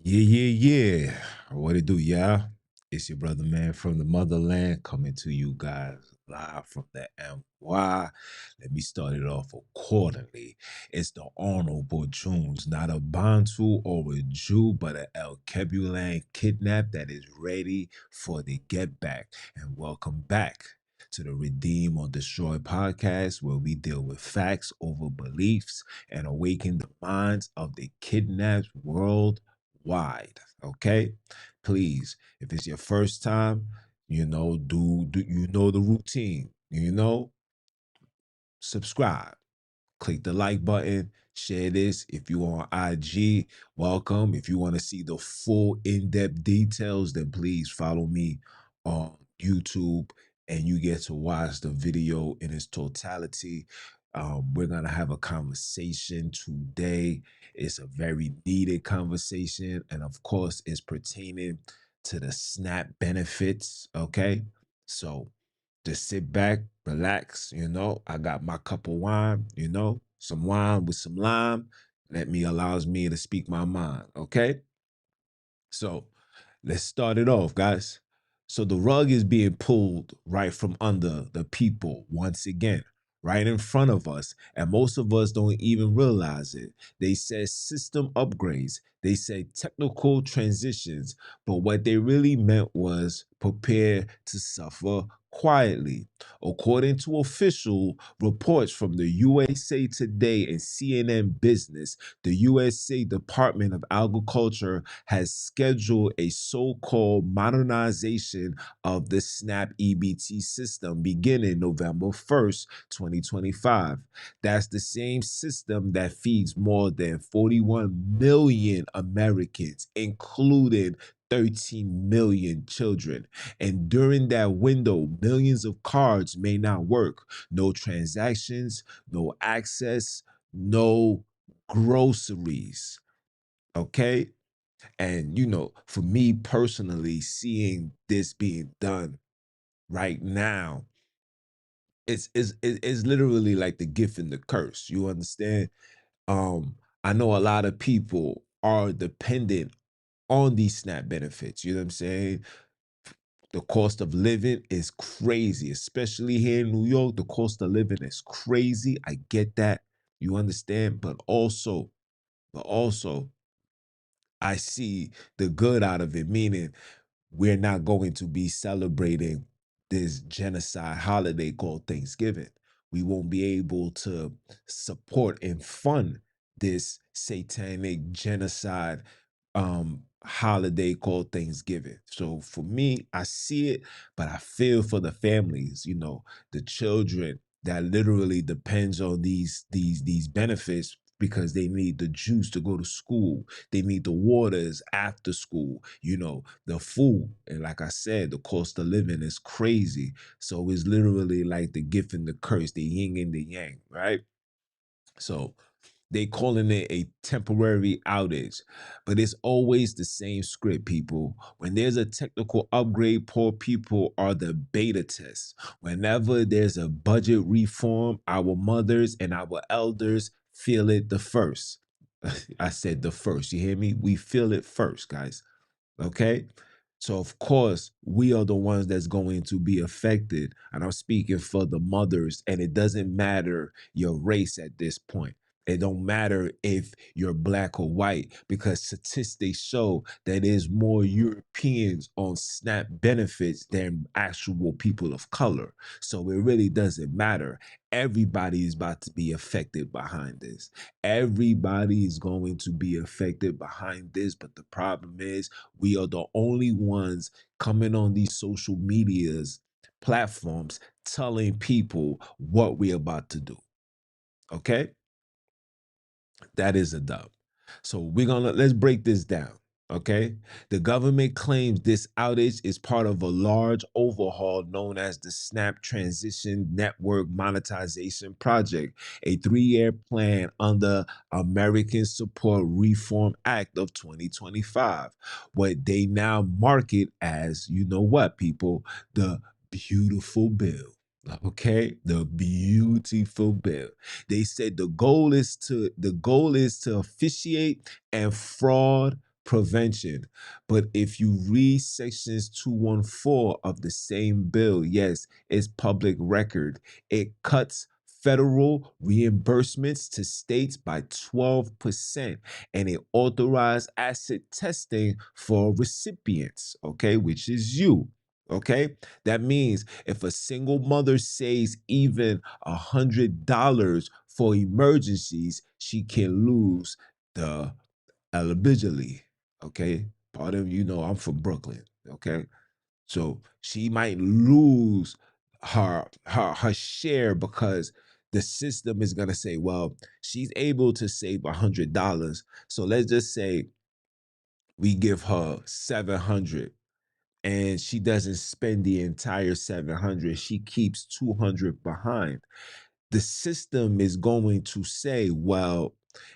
Yeah. What it do, yeah? It's your brother, man, from the motherland, coming to you guys live from the MY. Let me start it off accordingly. It's the Honorable Junns, not a Bantu or a Jew, but an El Kebulan kidnap that is ready for the get back. And welcome back to the Redeem or Destroy podcast, where we deal with facts over beliefs and awaken the minds of the kidnapped world wide. Okay, please, if it's your first time, do you know the routine? Subscribe, click the like button, share this. If you on IG, welcome. If you want to see the full in-depth details, then please follow me on YouTube and you get to watch the video in its totality. We're gonna have a conversation today. It's a very needed conversation, and of course, it's pertaining to the SNAP benefits. Okay, so just sit back, relax. I got my cup of wine. Some wine with some lime. Allows me to speak my mind. Okay, so let's start it off, guys. So the rug is being pulled right from under the people once again, right in front of us. And most of us don't even realize it. They said system upgrades, they said technical transitions, but what they really meant was prepare to suffer quietly. According to official reports from the USA Today and CNN Business, the USA Department of Agriculture has scheduled a so-called modernization of the SNAP EBT system beginning November 1st, 2025. That's the same system that feeds more than 41 million Americans, including 13 million children. And during that window, millions of cards may not work. No transactions, no access, no groceries. Okay? And for me personally, seeing this being done right now, it's literally like the gift and the curse. You understand? I know a lot of people are dependent on these SNAP benefits. You know what I'm saying? The cost of living is crazy, especially here in New York. The cost of living is crazy. I get that. You understand? But also, I see the good out of it, meaning we're not going to be celebrating this genocide holiday called Thanksgiving. We won't be able to support and fund this satanic genocide holiday called Thanksgiving. So for me, I see it, but I feel for the families, the children that literally depends on these benefits because they need the juice to go to school. They need the waters after school, the food. And like I said, the cost of living is crazy. So it's literally like the gift and the curse, the yin and the yang, right? So they calling it a temporary outage, but it's always the same script, people. When there's a technical upgrade, poor people are the beta tests. Whenever there's a budget reform, our mothers and our elders feel it the first. I said the first, you hear me? We feel it first, guys. Okay? So of course, we are the ones that's going to be affected. And I'm speaking for the mothers, and it doesn't matter your race at this point. It don't matter if you're black or white, because statistics show that there's more Europeans on SNAP benefits than actual people of color. So it really doesn't matter. Everybody is about to be affected behind this. Everybody is going to be affected behind this. But the problem is, we are the only ones coming on these social medias platforms telling people what we're about to do. Okay? That is a dub. So let's break this down. Okay. The government claims this outage is part of a large overhaul known as the SNAP Transition Network Monetization Project, a 3-year plan under American Support Reform Act of 2025. What they now market as, you know what, people, the beautiful bill. Okay, the beautiful bill. They said the goal is to officiate and fraud prevention. But if you read sections 214 of the same bill, yes, it's public record. It cuts federal reimbursements to states by 12%, and it authorized asset testing for recipients, okay, which is you. Okay, that means if a single mother saves even $100 for emergencies, she can lose the eligibility. Okay, pardon, you know I'm from Brooklyn. Okay, so she might lose her share because the system is gonna say, well, she's able to save $100. So let's just say we give her 700 and she doesn't spend the entire 700. She keeps 200 behind. The system is going to say, well,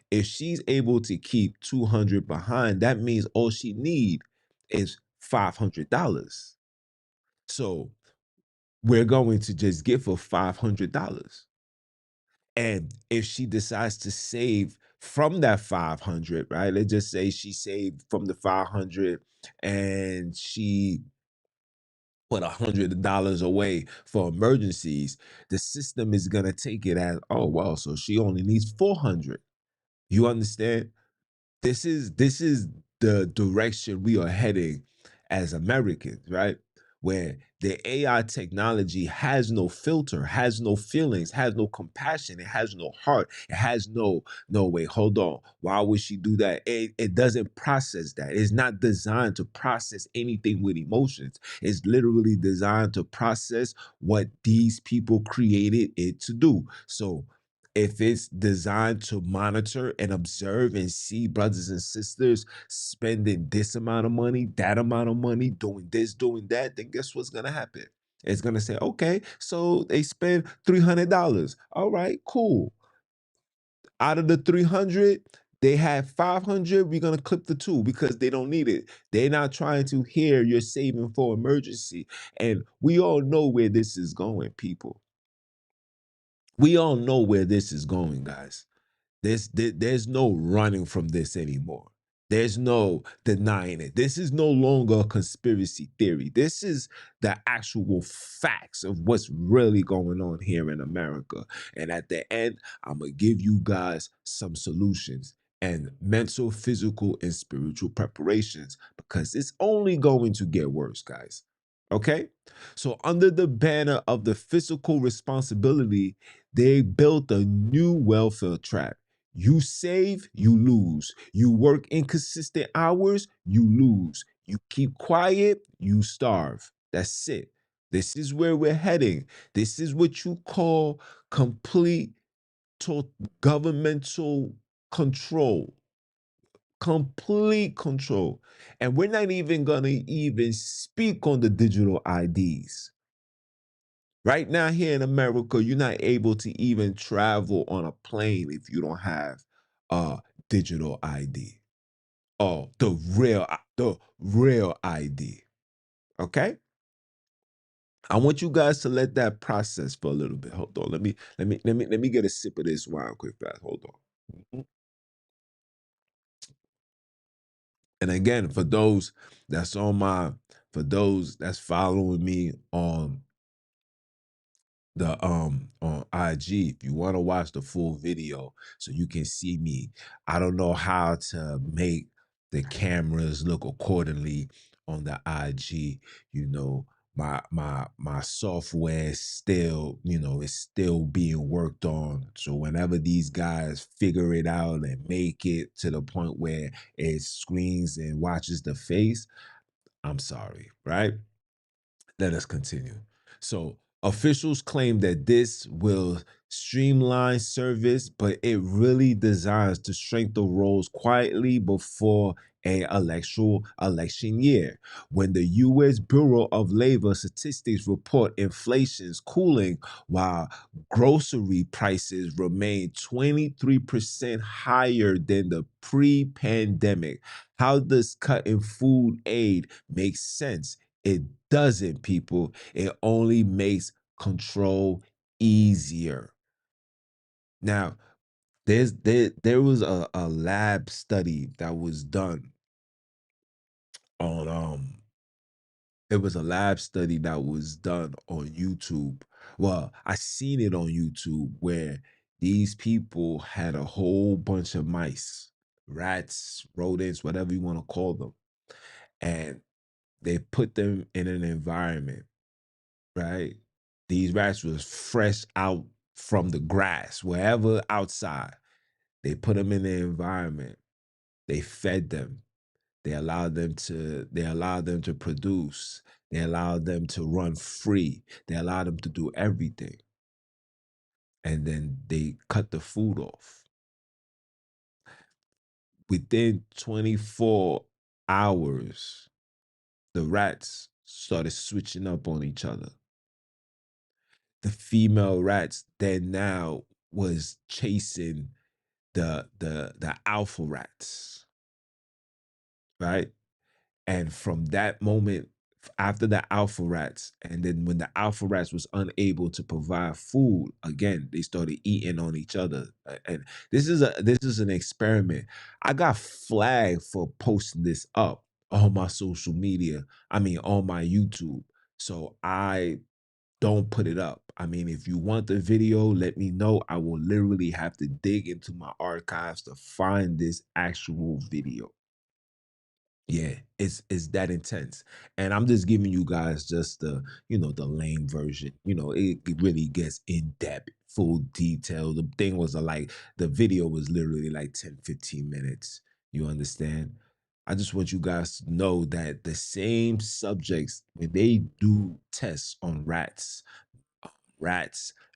if she's able to keep 200 behind, that means all she need is $500. So we're going to just give her $500. And if she decides to save from that 500, right? Let's just say she saved from the 500 and she put $100 away for emergencies. The system is going to take it as, oh, well, so she only needs 400. You understand? This is the direction we are heading as Americans, right? Where the AI technology has no filter, has no feelings, has no compassion, it has no heart, it has no wait, hold on. Why would she do that? It doesn't process that. It's not designed to process anything with emotions. It's literally designed to process what these people created it to do. So if it's designed to monitor and observe and see brothers and sisters spending this amount of money, that amount of money, doing this, doing that, then guess what's going to happen? It's going to say, okay, so they spend $300. All right, cool. Out of the 300, they have 500. We're going to clip the two because they don't need it. They're not trying to hear you're saving for emergency. And we all know where this is going, people. We all know where this is going, guys. There's no running from this anymore. There's no denying it. This is no longer a conspiracy theory. This is the actual facts of what's really going on here in America. And at the end, I'm going to give you guys some solutions and mental, physical, and spiritual preparations because it's only going to get worse, guys. Okay? So, under the banner of the fiscal responsibility, they built a new welfare trap. You save, you lose. You work inconsistent hours, you lose. You keep quiet, you starve. That's it. This is where we're heading. This is what you call complete governmental control. Complete control. And we're not even going to even speak on the digital IDs. Right now, here in America, you're not able to even travel on a plane if you don't have a digital ID. Oh, the real ID. Okay? I want you guys to let that process for a little bit. Hold on. Let me get a sip of this wine quick fast. Hold on. Mhm. And again, for those that's following me on the on IG, if you want to watch the full video so you can see me. I don't know how to make the cameras look accordingly on the IG. You know, my software is still, it's still being worked on. So whenever these guys figure it out and make it to the point where it screens and watches the face, I'm sorry, right? Let us continue. So, officials claim that this will streamline service, but it really designs to shrink the roles quietly before a election year. When the U.S. Bureau of Labor Statistics report inflation's cooling while grocery prices remain 23% higher than the pre-pandemic, how does cutting food aid make sense? It doesn't, people. It only makes control easier. Now, there was a lab study that was done on it was a lab study that was done on YouTube. Well, I seen it on YouTube where these people had a whole bunch of mice, rats, rodents, whatever you want to call them, and they put them in an environment, right? These rats was fresh out from the grass, wherever outside. They put them in the environment. They fed them. They allowed them to produce. They allowed them to run free. They allowed them to do everything. And then they cut the food off. Within 24 hours, the rats started switching up on each other. The female rats then now was chasing the alpha rats, right? And from that moment, after the alpha rats, and then when the alpha rats was unable to provide food, again, they started eating on each other. And this is an experiment. I got flagged for posting this up on my social media. I mean, on my YouTube. So I don't put it up. I mean, if you want the video, let me know. I will literally have to dig into my archives to find this actual video. Yeah, it's that intense. And I'm just giving you guys just the lame version. It really gets in depth, full detail. The thing was the video was literally like 10, 15 minutes. You understand? I just want you guys to know that the same subjects, when they do tests on rats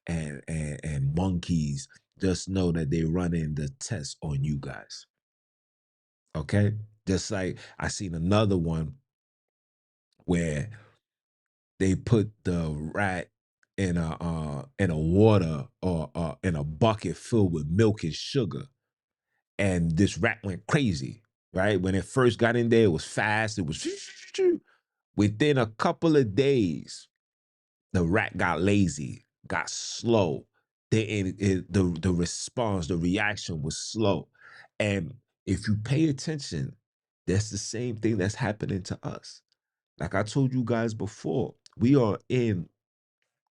and monkeys, just know that they running the test on you guys. Okay? Just like I seen another one where they put the rat in a water or in a bucket filled with milk and sugar, and this rat went crazy. Right when it first got in there, it was fast. It was within a couple of days, the rat got lazy, got slow. The response, the reaction was slow, and if you pay attention, that's the same thing that's happening to us. Like I told you guys before, we are in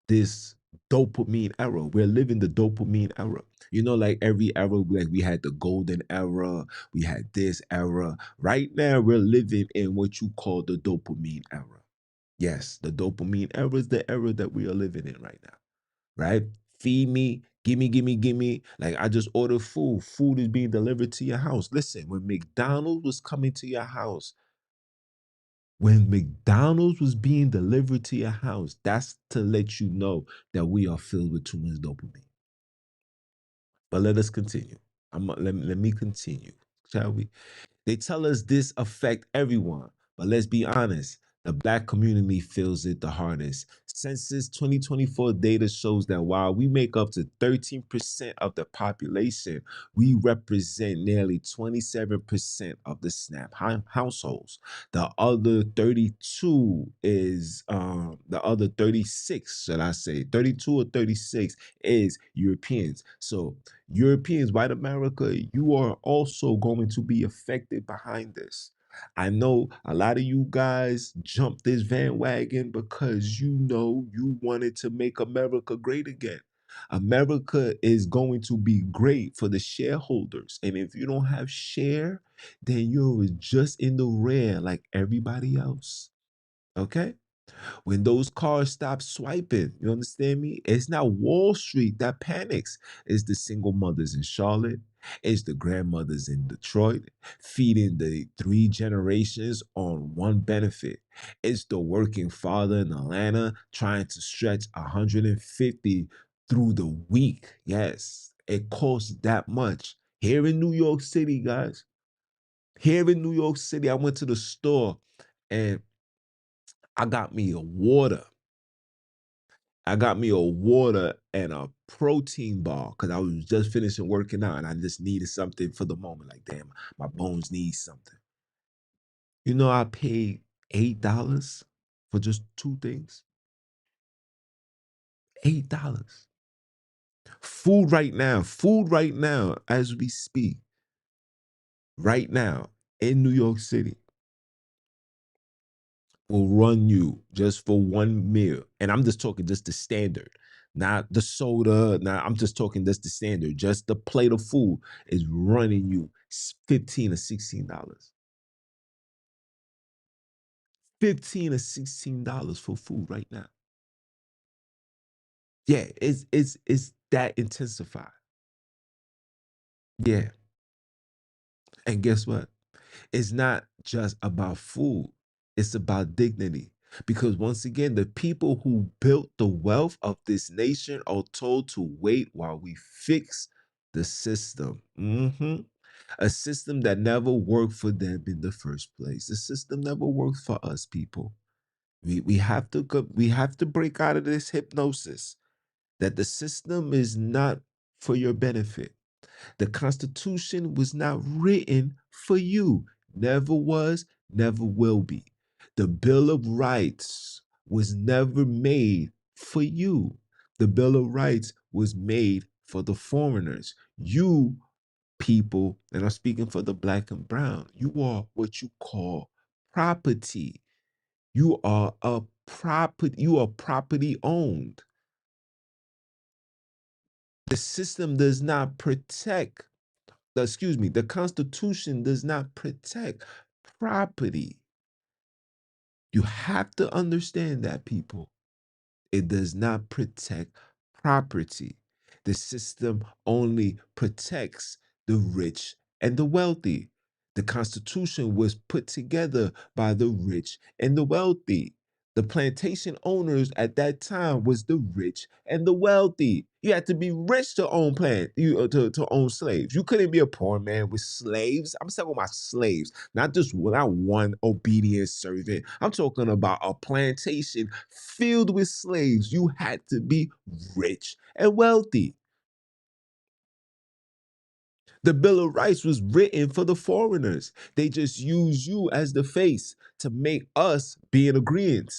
this dopamine era. We're living the dopamine era. Like every era, like we had the golden era, we had this era. Right now, we're living in what you call the dopamine era. Yes, the dopamine era is the era that we are living in right now, right? Feed me, gimme, gimme, gimme. Like I just ordered food. Food is being delivered to your house. Listen, when McDonald's was coming to your house, when McDonald's was being delivered to your house, that's to let you know that we are filled with too much dopamine. But let us continue. Let me continue, shall we? They tell us this affect everyone, but let's be honest, the black community feels it the hardest. Census 2024 data shows that while we make up to 13% of the population, we represent nearly 27% of the SNAP households. The other 36, should I say, 32 or 36 is Europeans. So Europeans, white America, you are also going to be affected behind this. I know a lot of you guys jumped this bandwagon because you wanted to make America great again. America is going to be great for the shareholders. And if you don't have share, then you're just in the red like everybody else. Okay? When those cars stop swiping, you understand me? It's not Wall Street that panics. It's the single mothers in Charlotte. It's the grandmothers in Detroit feeding the three generations on one benefit. It's the working father in Atlanta trying to stretch 150 through the week. Yes, it costs that much. Here in New York City, guys, here in New York City, I went to the store and I got me a water. I got me a water and a protein bar because I was just finishing working out and I just needed something for the moment. Like, damn, my bones need something. I paid $8 for just two things. $8. Food right now, as we speak, right now in New York City. will run you just for one meal. And I'm just talking just the standard, not the soda. Now I'm just talking just the standard. Just the plate of food is running you $15 or $16. $15 or $16 for food right now. Yeah, it's that intensified. Yeah. And guess what? It's not just about food, it's about dignity. Because once again, the people who built the wealth of this nation are told to wait while we fix the system. A system that never worked for them in the first place. The system never worked for us, people. We have to we have to break out of this hypnosis that the system is not for your benefit. The Constitution was not written for you, never was, never will be. The Bill of Rights was never made for you. The Bill of Rights was made for the foreigners. You people, and I'm speaking for the black and brown, you are what you call property. You are property owned. The system does not protect excuse me, the Constitution does not protect property. You have to understand that, people. It does not protect property. The system only protects the rich and the wealthy. The Constitution was put together by the rich and the wealthy. The plantation owners at that time was the rich and the wealthy. You had to be rich to own to own slaves. You couldn't be a poor man with slaves. I'm talking about slaves, not just without one obedient servant. I'm talking about a plantation filled with slaves. You had to be rich and wealthy. The Bill of Rights was written for the foreigners. They just use you as the face to make us be in agreement.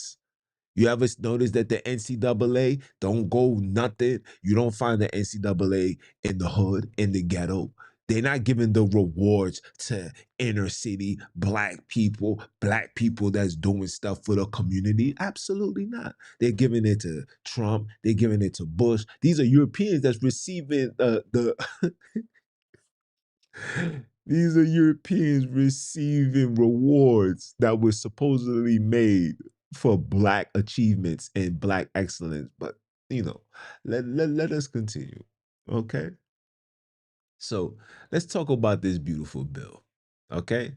You ever notice that the NCAA don't go nothing? You don't find the NCAA in the hood, in the ghetto. They're not giving the rewards to inner city black people that's doing stuff for the community. Absolutely not. They're giving it to Trump. They're giving it to Bush. These are Europeans that's receiving the these are Europeans receiving rewards that were supposedly made for black achievements and black excellence. But let us continue. Okay. So let's talk about this beautiful bill. Okay.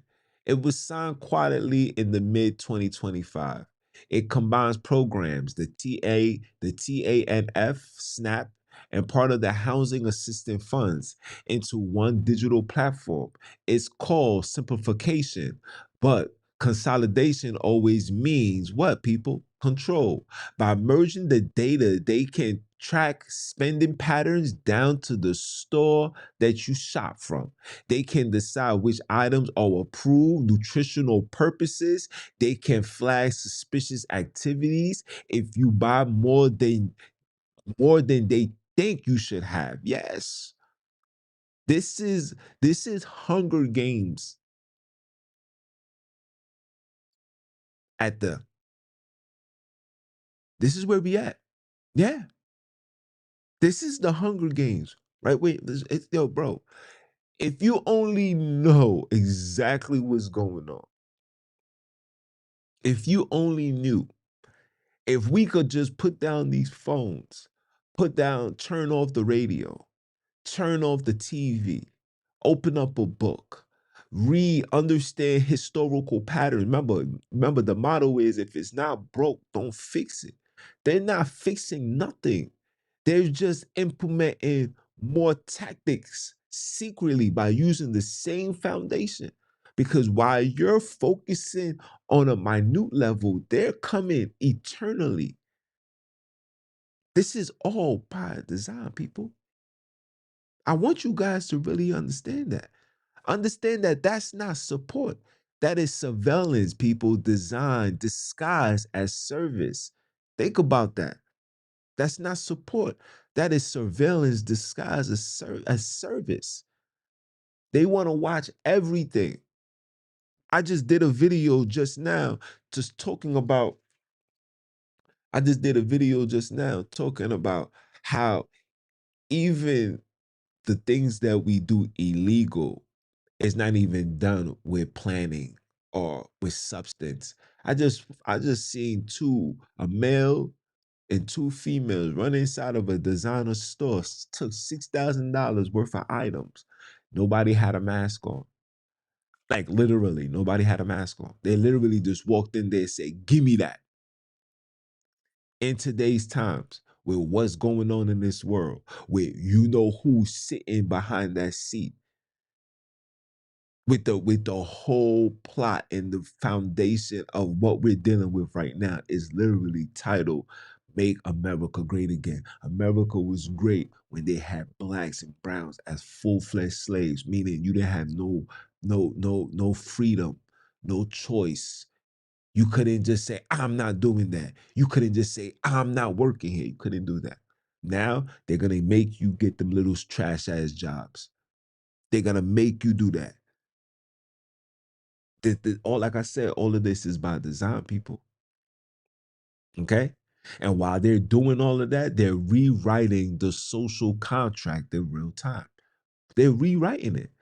It was signed quietly in the mid 2025. It combines programs, the TANF, SNAP, and part of the Housing Assistance Funds into one digital platform. It's called simplification, but consolidation always means what, people? Control. By merging the data, they can track spending patterns down to the store that you shop from. They can decide which items are approved, nutritional purposes. They can flag suspicious activities if you buy more than they think you should have. Yes. This is Hunger Games at the this is where we at. Yeah. This is the Hunger Games. Right? Wait, yo, bro. If you only know exactly what's going on, if you only knew, if we could just put down these phones, turn off the radio, turn off the TV, open up a book, read, understand historical patterns. Remember the motto is if it's not broke, don't fix it. They're not fixing nothing. They're just implementing more tactics secretly by using the same foundation. Because while you're focusing on a minute level, they're coming eternally. This is all by design, people. I want you guys to really understand that. Understand that that's not support. That is surveillance, people, designed, disguised as service. Think about that. That's not support. That is surveillance disguised as service. They want to watch everything. I just did a video just now just talking about I just did a video just now talking about how even the things that we do illegal is not even done with planning or with substance. I just seen a male and two females run inside of a designer store, took $6,000 worth of items. Nobody had a mask on. Like literally, nobody had a mask on. They literally just walked in there and said, "Give me that." In today's times, with what's going on in this world, with who's sitting behind that seat, with the whole plot and the foundation of what we're dealing with right now is literally titled "Make America Great Again." America was great when they had blacks and browns as full-fledged slaves, meaning you didn't have no freedom, no choice. You couldn't just say, "I'm not doing that." You couldn't just say, "I'm not working here." You couldn't do that. Now they're gonna make you get them little trash ass jobs. They're gonna make you do that. All like I said, all of this is by design, people. Okay. And while they're doing all of that, they're rewriting the social contract in real time. They're rewriting it.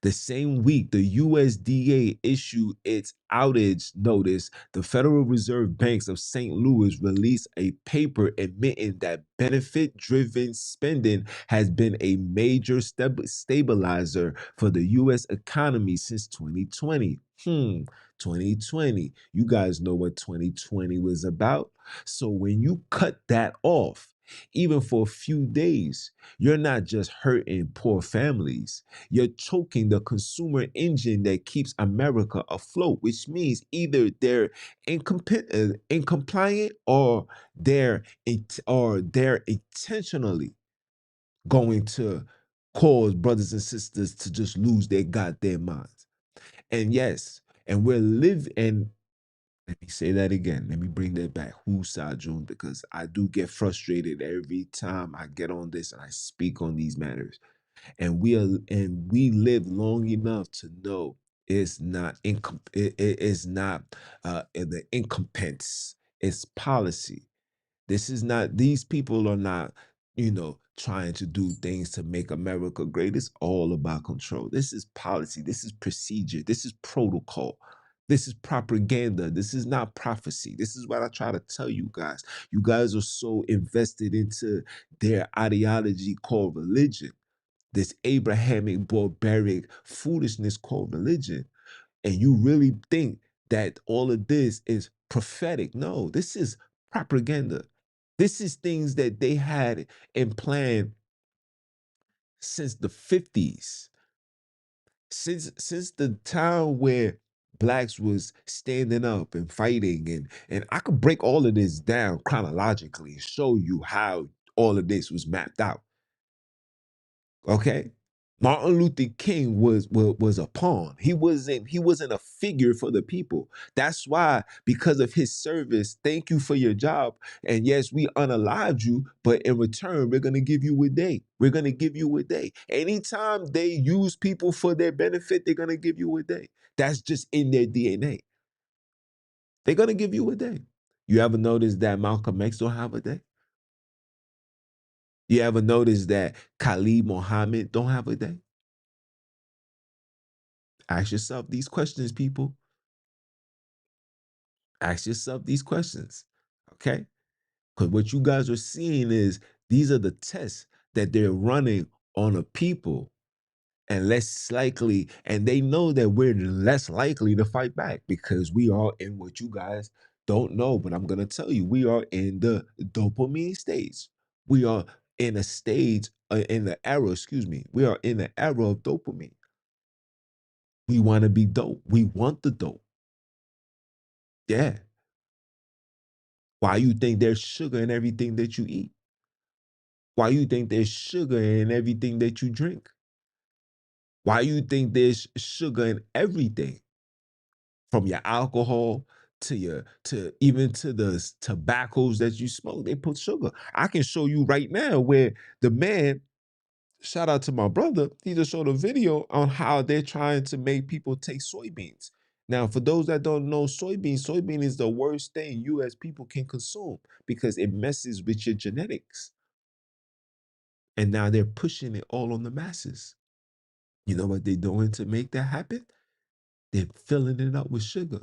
The same week, the USDA issued its outage notice. The Federal Reserve Banks of St. Louis released a paper admitting that benefit driven spending has been a major stabilizer for the U.S. economy since 2020. 2020. You guys know what 2020 was about. So when you cut that off, even for a few days, you're not just hurting poor families, you're choking the consumer engine that keeps America afloat, which means either they're incompliant or they're intentionally going to cause brothers and sisters to just lose their goddamn minds. And yes, and we're living, and let me say that again. Let me bring that back. Who's June? Because I do get frustrated every time I get on this and I speak on these matters. And we live long enough to know it's not the incompetence, it's policy. This is not, these people are not, trying to do things to make America great. It's all about control. This is policy. This is procedure. This is protocol. This is propaganda. This is not prophecy. This is what I try to tell you guys. You guys are so invested into their ideology called religion, this Abrahamic barbaric foolishness called religion, and you really think that all of this is prophetic. No, this is propaganda. This is things that they had in plan since the 50s, since the time where blacks was standing up and fighting, and I could break all of this down chronologically and show you how all of this was mapped out. Okay. Martin Luther King was a pawn. He wasn't a figure for the people. That's why, because of his service, thank you for your job. And yes, we unalived you, but in return, we're gonna give you a day. We're gonna give you a day. Anytime they use people for their benefit, they're gonna give you a day. That's just in their DNA. They're gonna give you a day. You ever notice that Malcolm X don't have a day? You ever notice that Khalid Muhammad don't have a day? Ask yourself these questions, people. Ask yourself these questions, okay? Because what you guys are seeing is these are the tests that they're running on a people, and less likely, and they know that we're less likely to fight back because we are in what you guys don't know, but I'm gonna tell you, we are in the dopamine stage. We are in a stage, in the era, excuse me, we are in the era of dopamine. We want to be dope. We want the dope. Yeah. Why you think there's sugar in everything that you eat? Why you think there's sugar in everything that you drink? Why you think there's sugar in everything? From your alcohol to even to the tobaccos that you smoke, they put sugar. I can show you right now where the man, shout out to my brother, he just showed a video on how they're trying to make people take soybeans. Now, for those that don't know, soybean is the worst thing you as people can consume because it messes with your genetics. And now they're pushing it all on the masses. You know what they're doing to make that happen? They're filling it up with sugar.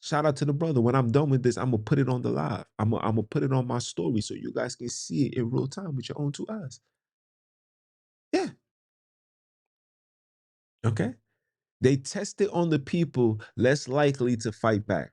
Shout out to the brother. When I'm done with this, I'm gonna put it on the live. I'm gonna put it on my story so you guys can see it in real time with your own two eyes. Yeah. Okay. They test it on the people less likely to fight back.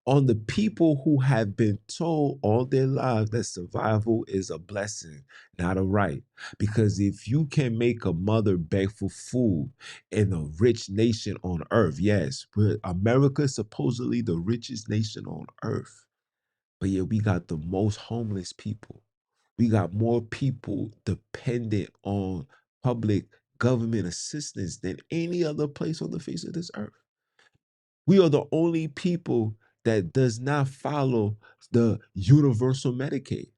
On the people who have been told all their lives that survival is a blessing, not a right. Because if you can make a mother beg for food in a rich nation on earth, yes, America is supposedly the richest nation on earth. But yet we got the most homeless people. We got more people dependent on public government assistance than any other place on the face of this earth. We are the only people that does not follow the universal Medicaid.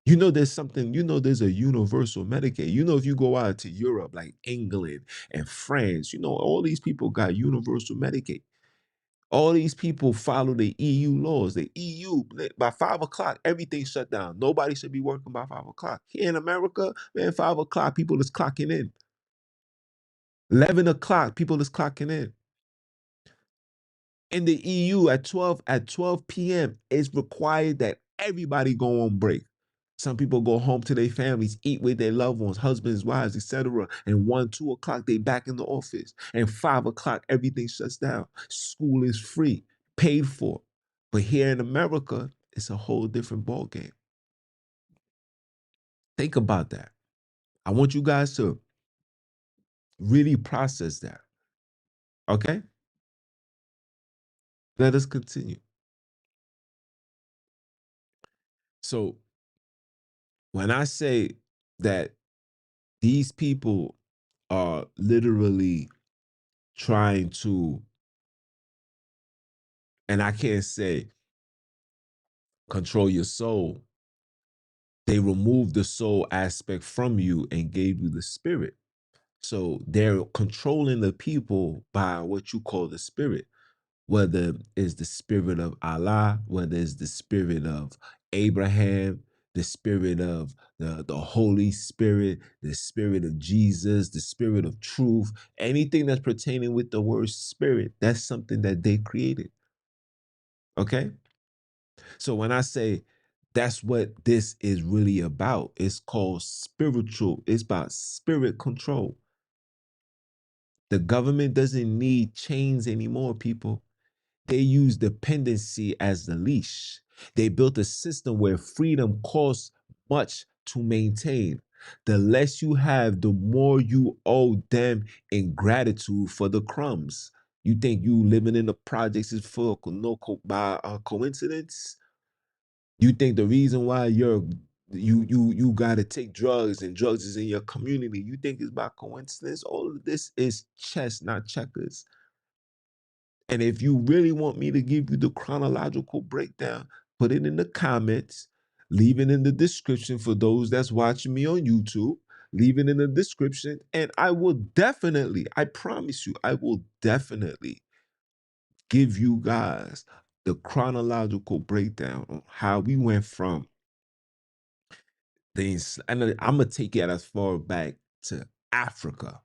You know, there's a universal Medicaid. You know, if you go out to Europe, like England and France, you know, all these people got universal Medicaid. All these people follow the EU laws. The EU, by 5 o'clock, everything shut down. Nobody should be working by 5 o'clock. Here in America, man, 5 o'clock, people is clocking in. 11 o'clock, people is clocking in. In the EU, at 12 p.m., it's required that everybody go on break. Some people go home to their families, eat with their loved ones, husbands, wives, etc. And 1, 2 o'clock, they back in the office. And 5 o'clock, everything shuts down. School is free, paid for. But here in America, it's a whole different ballgame. Think about that. I want you guys to really process that. Okay? Let us continue. So when I say that these people are literally trying to, and I can't say control your soul, they removed the soul aspect from you and gave you the spirit. So they're controlling the people by what you call the spirit, whether it's the spirit of Allah, whether it's the spirit of Abraham, the spirit of the Holy Spirit, the spirit of Jesus, the spirit of truth, anything that's pertaining with the word spirit, that's something that they created. Okay? So when I say that's what this is really about, it's called spiritual, it's about spirit control. The government doesn't need chains anymore, people. They use dependency as the leash. They built a system where freedom costs much to maintain. The less you have, the more you owe them in gratitude for the crumbs. You think you living in the projects is for by coincidence? You think the reason why you got to take drugs and drugs is in your community, you think it's by coincidence? All of this is chess, not checkers. And if you really want me to give you the chronological breakdown, put it in the comments, leave it in the description for those that's watching me on YouTube. Leave it in the description, and I will definitely, I promise you, I will definitely give you guys the chronological breakdown on how we went from things. And I'm gonna take it as far back to Africa.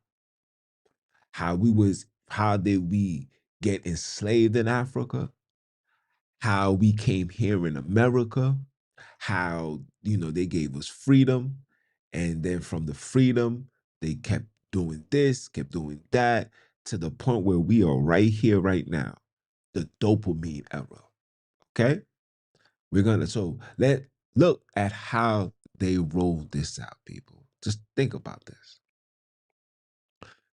How did we get enslaved in Africa? How we came here in America, how, they gave us freedom. And then from the freedom, they kept doing this, kept doing that, to the point where we are right here, right now, the dopamine era. Okay? Let look at how they rolled this out, people. Just think about this.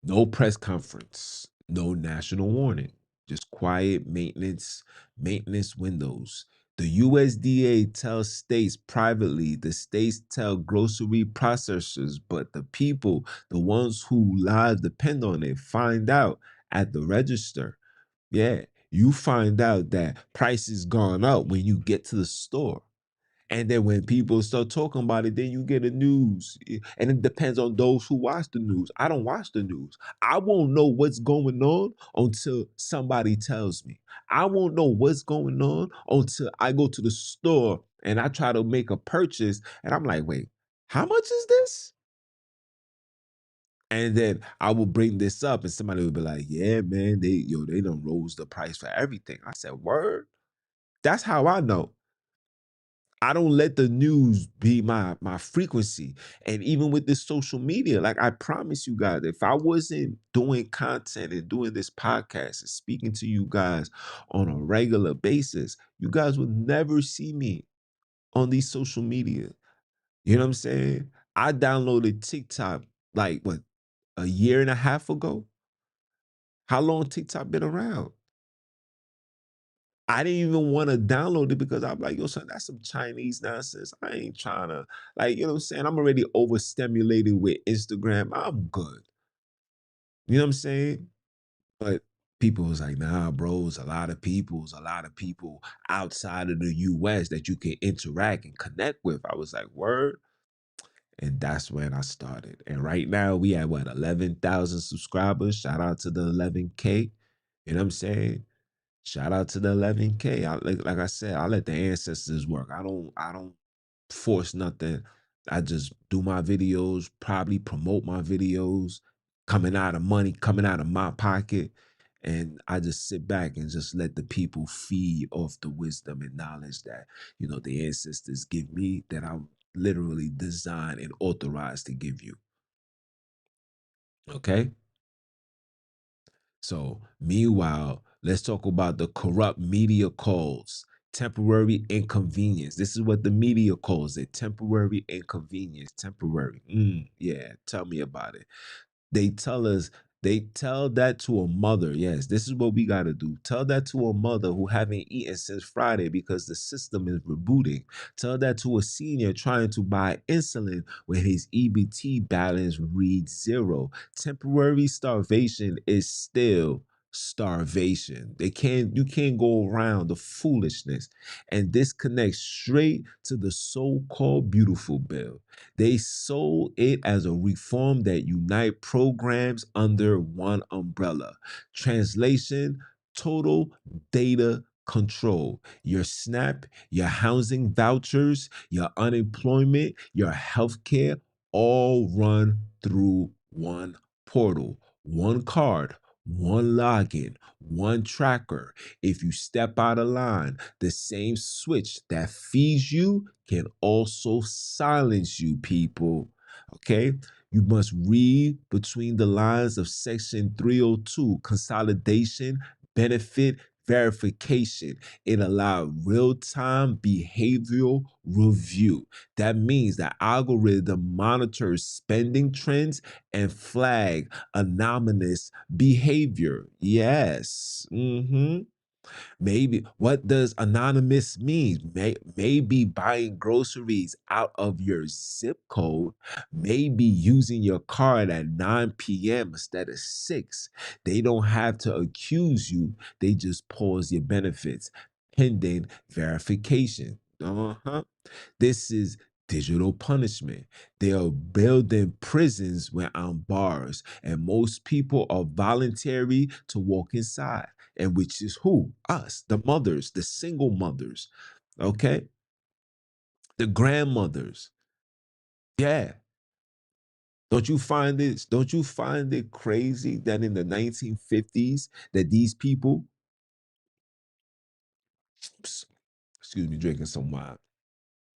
No press conference, no national warning, just quiet maintenance windows. The USDA tells states privately, the states tell grocery processors, but the people, the ones who lives depend on it, find out at the register. Yeah, you find out that prices gone up when you get to the store. And then when people start talking about it, then you get the news. And it depends on those who watch the news. I don't watch the news. I won't know what's going on until somebody tells me. I won't know what's going on until I go to the store and I try to make a purchase and I'm like, wait, how much is this? And then I will bring this up and somebody will be like, yeah, man, they done rose the price for everything. I said, word? That's how I know. I don't let the news be my frequency. And even with this social media, like I promise you guys, if I wasn't doing content and doing this podcast and speaking to you guys on a regular basis, you guys would never see me on these social media. You know what I'm saying? I downloaded TikTok like what, a year and a half ago? How long TikTok been around? I didn't even want to download it because I'm like, yo, son, that's some Chinese nonsense. I ain't trying to, like, you know what I'm saying? I'm already overstimulated with Instagram. I'm good. You know what I'm saying? But people was like, nah, bro, it's a lot of people outside of the US that you can interact and connect with. I was like, word. And that's when I started. And right now we at what, 11,000 subscribers. Shout out to the 11K. You know what I'm saying? Shout out to the 11K. Like I said, I let the ancestors work. I don't force nothing. I just do my videos, probably promote my videos, coming out of money, coming out of my pocket. And I just sit back and just let the people feed off the wisdom and knowledge that, the ancestors give me that I'm literally designed and authorized to give you. Okay? So, meanwhile, let's talk about the corrupt media calls temporary inconvenience. This is what the media calls it, temporary inconvenience, temporary. Yeah, tell me about it. They tell us, they tell that to a mother. Yes, this is what we got to do. Tell that to a mother who haven't eaten since Friday because the system is rebooting. Tell that to a senior trying to buy insulin when his EBT balance reads zero. Temporary starvation is still starvation. You can't go around the foolishness. And this connects straight to the so-called beautiful bill. They sold it as a reform that unite programs under one umbrella. Translation, total data control. Your SNAP, your housing vouchers, your unemployment, your healthcare, all run through one portal, one card, one login, one tracker. If you step out of line, the same switch that feeds you can also silence you, people. Okay? You must read between the lines of Section 302, consolidation, benefit, verification. It allowed real-time behavioral review. That means the algorithm monitors spending trends and flag anonymous behavior. Yes. Maybe what does anonymous mean? Maybe buying groceries out of your zip code, maybe using your card at 9 p.m. instead of 6. They don't have to accuse you, they just pause your benefits pending verification. This is digital punishment. They are building prisons where on bars, and most people are voluntary to walk inside. And which is who? Us, the mothers, the single mothers, okay? The grandmothers. Yeah. Don't you find it crazy that in the 1950s that these people, excuse me, drinking some wine.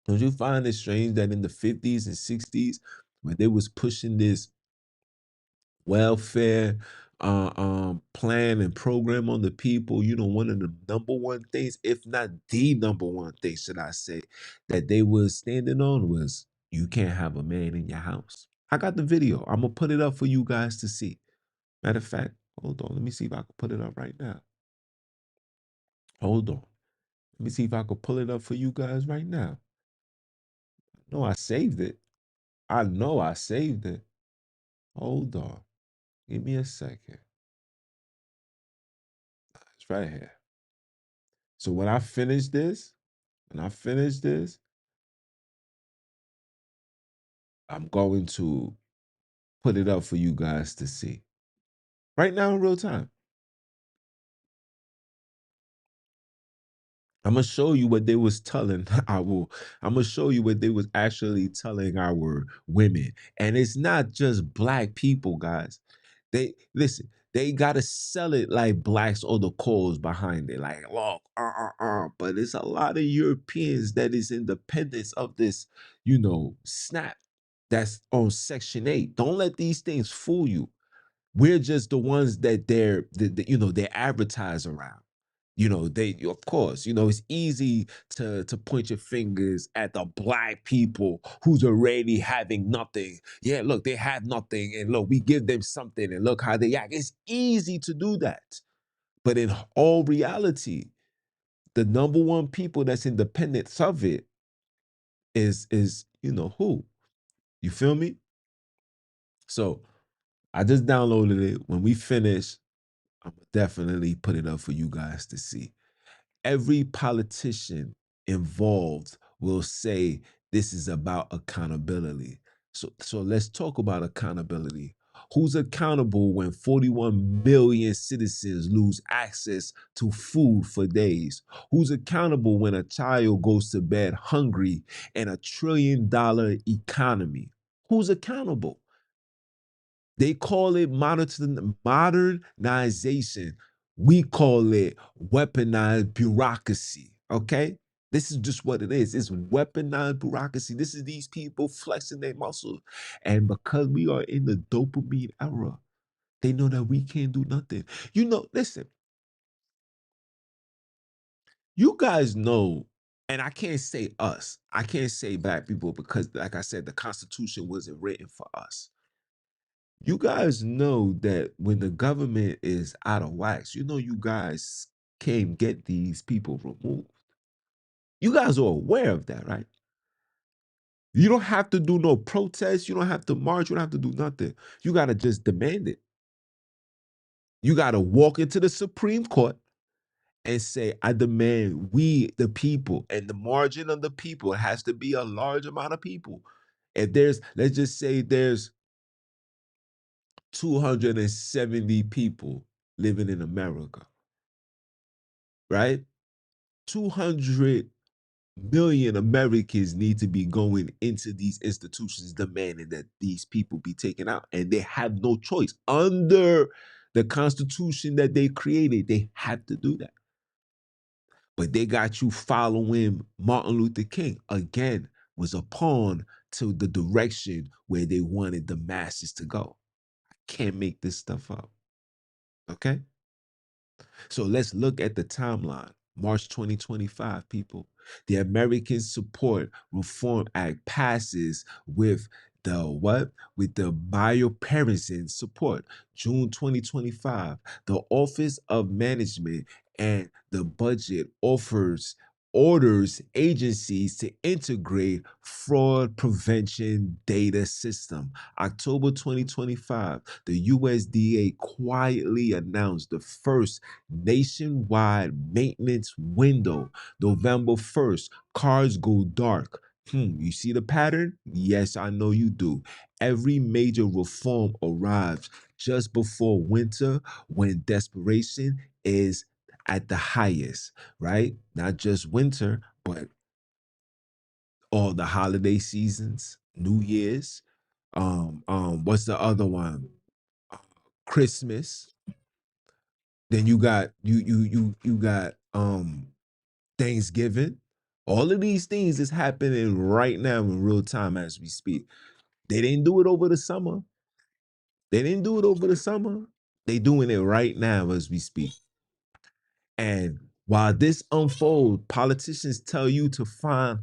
Don't you find it strange that in the 50s and 60s, when they was pushing this welfare plan and program on the people, one of the number one things, if not the number one thing, should I say, that they was standing on was you can't have a man in your house. I got the video. I'm gonna put it up for you guys to see. Matter of fact, hold on. Let me see if I can put it up right now. Hold on. Let me see if I can pull it up for you guys right now. No, I saved it. I know I saved it. Hold on. Give me a second. It's right here. So when I finish this, I'm going to put it up for you guys to see right now in real time. I'm gonna show you what they was telling I'm gonna show you what they was actually telling our women. And it's not just black people, guys. They listen, they gotta sell it like blacks or the cause behind it. Like, look, but it's a lot of Europeans that is independence of this, SNAP that's on Section 8. Don't let these things fool you. We're just the ones that they advertise around. They, of course, it's easy to point your fingers at the black people who's already having nothing. Yeah, look, they have nothing, and look, we give them something, and look how they act. It's easy to do that. But in all reality, the number one people that's independent of it is who? You feel me? So I just downloaded it. When we finish, I'm definitely put it up for you guys to see. Every politician involved will say this is about accountability. So let's talk about accountability. Who's accountable when 41 million citizens lose access to food for days? Who's accountable when a child goes to bed hungry in a $1 trillion economy? Who's accountable? They call it modernization. We call it weaponized bureaucracy. Okay? This is just what it is. It's weaponized bureaucracy. This is these people flexing their muscles. And because we are in the dopamine era, they know that we can't do nothing. Listen, you guys know, and I can't say us, I can't say black people because, like I said, the Constitution wasn't written for us. You guys know that when the government is out of wax, you guys can't get these people removed. You guys are aware of that, right? You don't have to do no protest. You don't have to march. You don't have to do nothing. You got to just demand it. You got to walk into the Supreme Court and say, I demand we, the people, and the margin of the people has to be a large amount of people. If let's just say there's 270 people living in America, right? 200 million Americans need to be going into these institutions demanding that these people be taken out. And they have no choice. Under the Constitution that they created, they have to do that. But they got you following Martin Luther King. Again, was a pawn to the direction where they wanted the masses to go. I can't make this stuff up. Okay? So let's look at the timeline. March 2025, people. The American Support Reform Act passes with the what? With the bipartisan support. June 2025, the Office of Management and the Budget orders agencies to integrate fraud prevention data system. October 2025, the USDA quietly announced the first nationwide maintenance window. November 1st, cars go dark. You see the pattern? Yes, I know you do. Every major reform arrives just before winter when desperation is at the highest, right? Not just winter, but all the holiday seasons, New Year's. What's the other one? Uh, Christmas. Then you got you got Thanksgiving. All of these things is happening right now in real time as we speak. They didn't do it over the summer. They didn't do it over the summer. They doing it right now as we speak. And while this unfolds, politicians tell you to find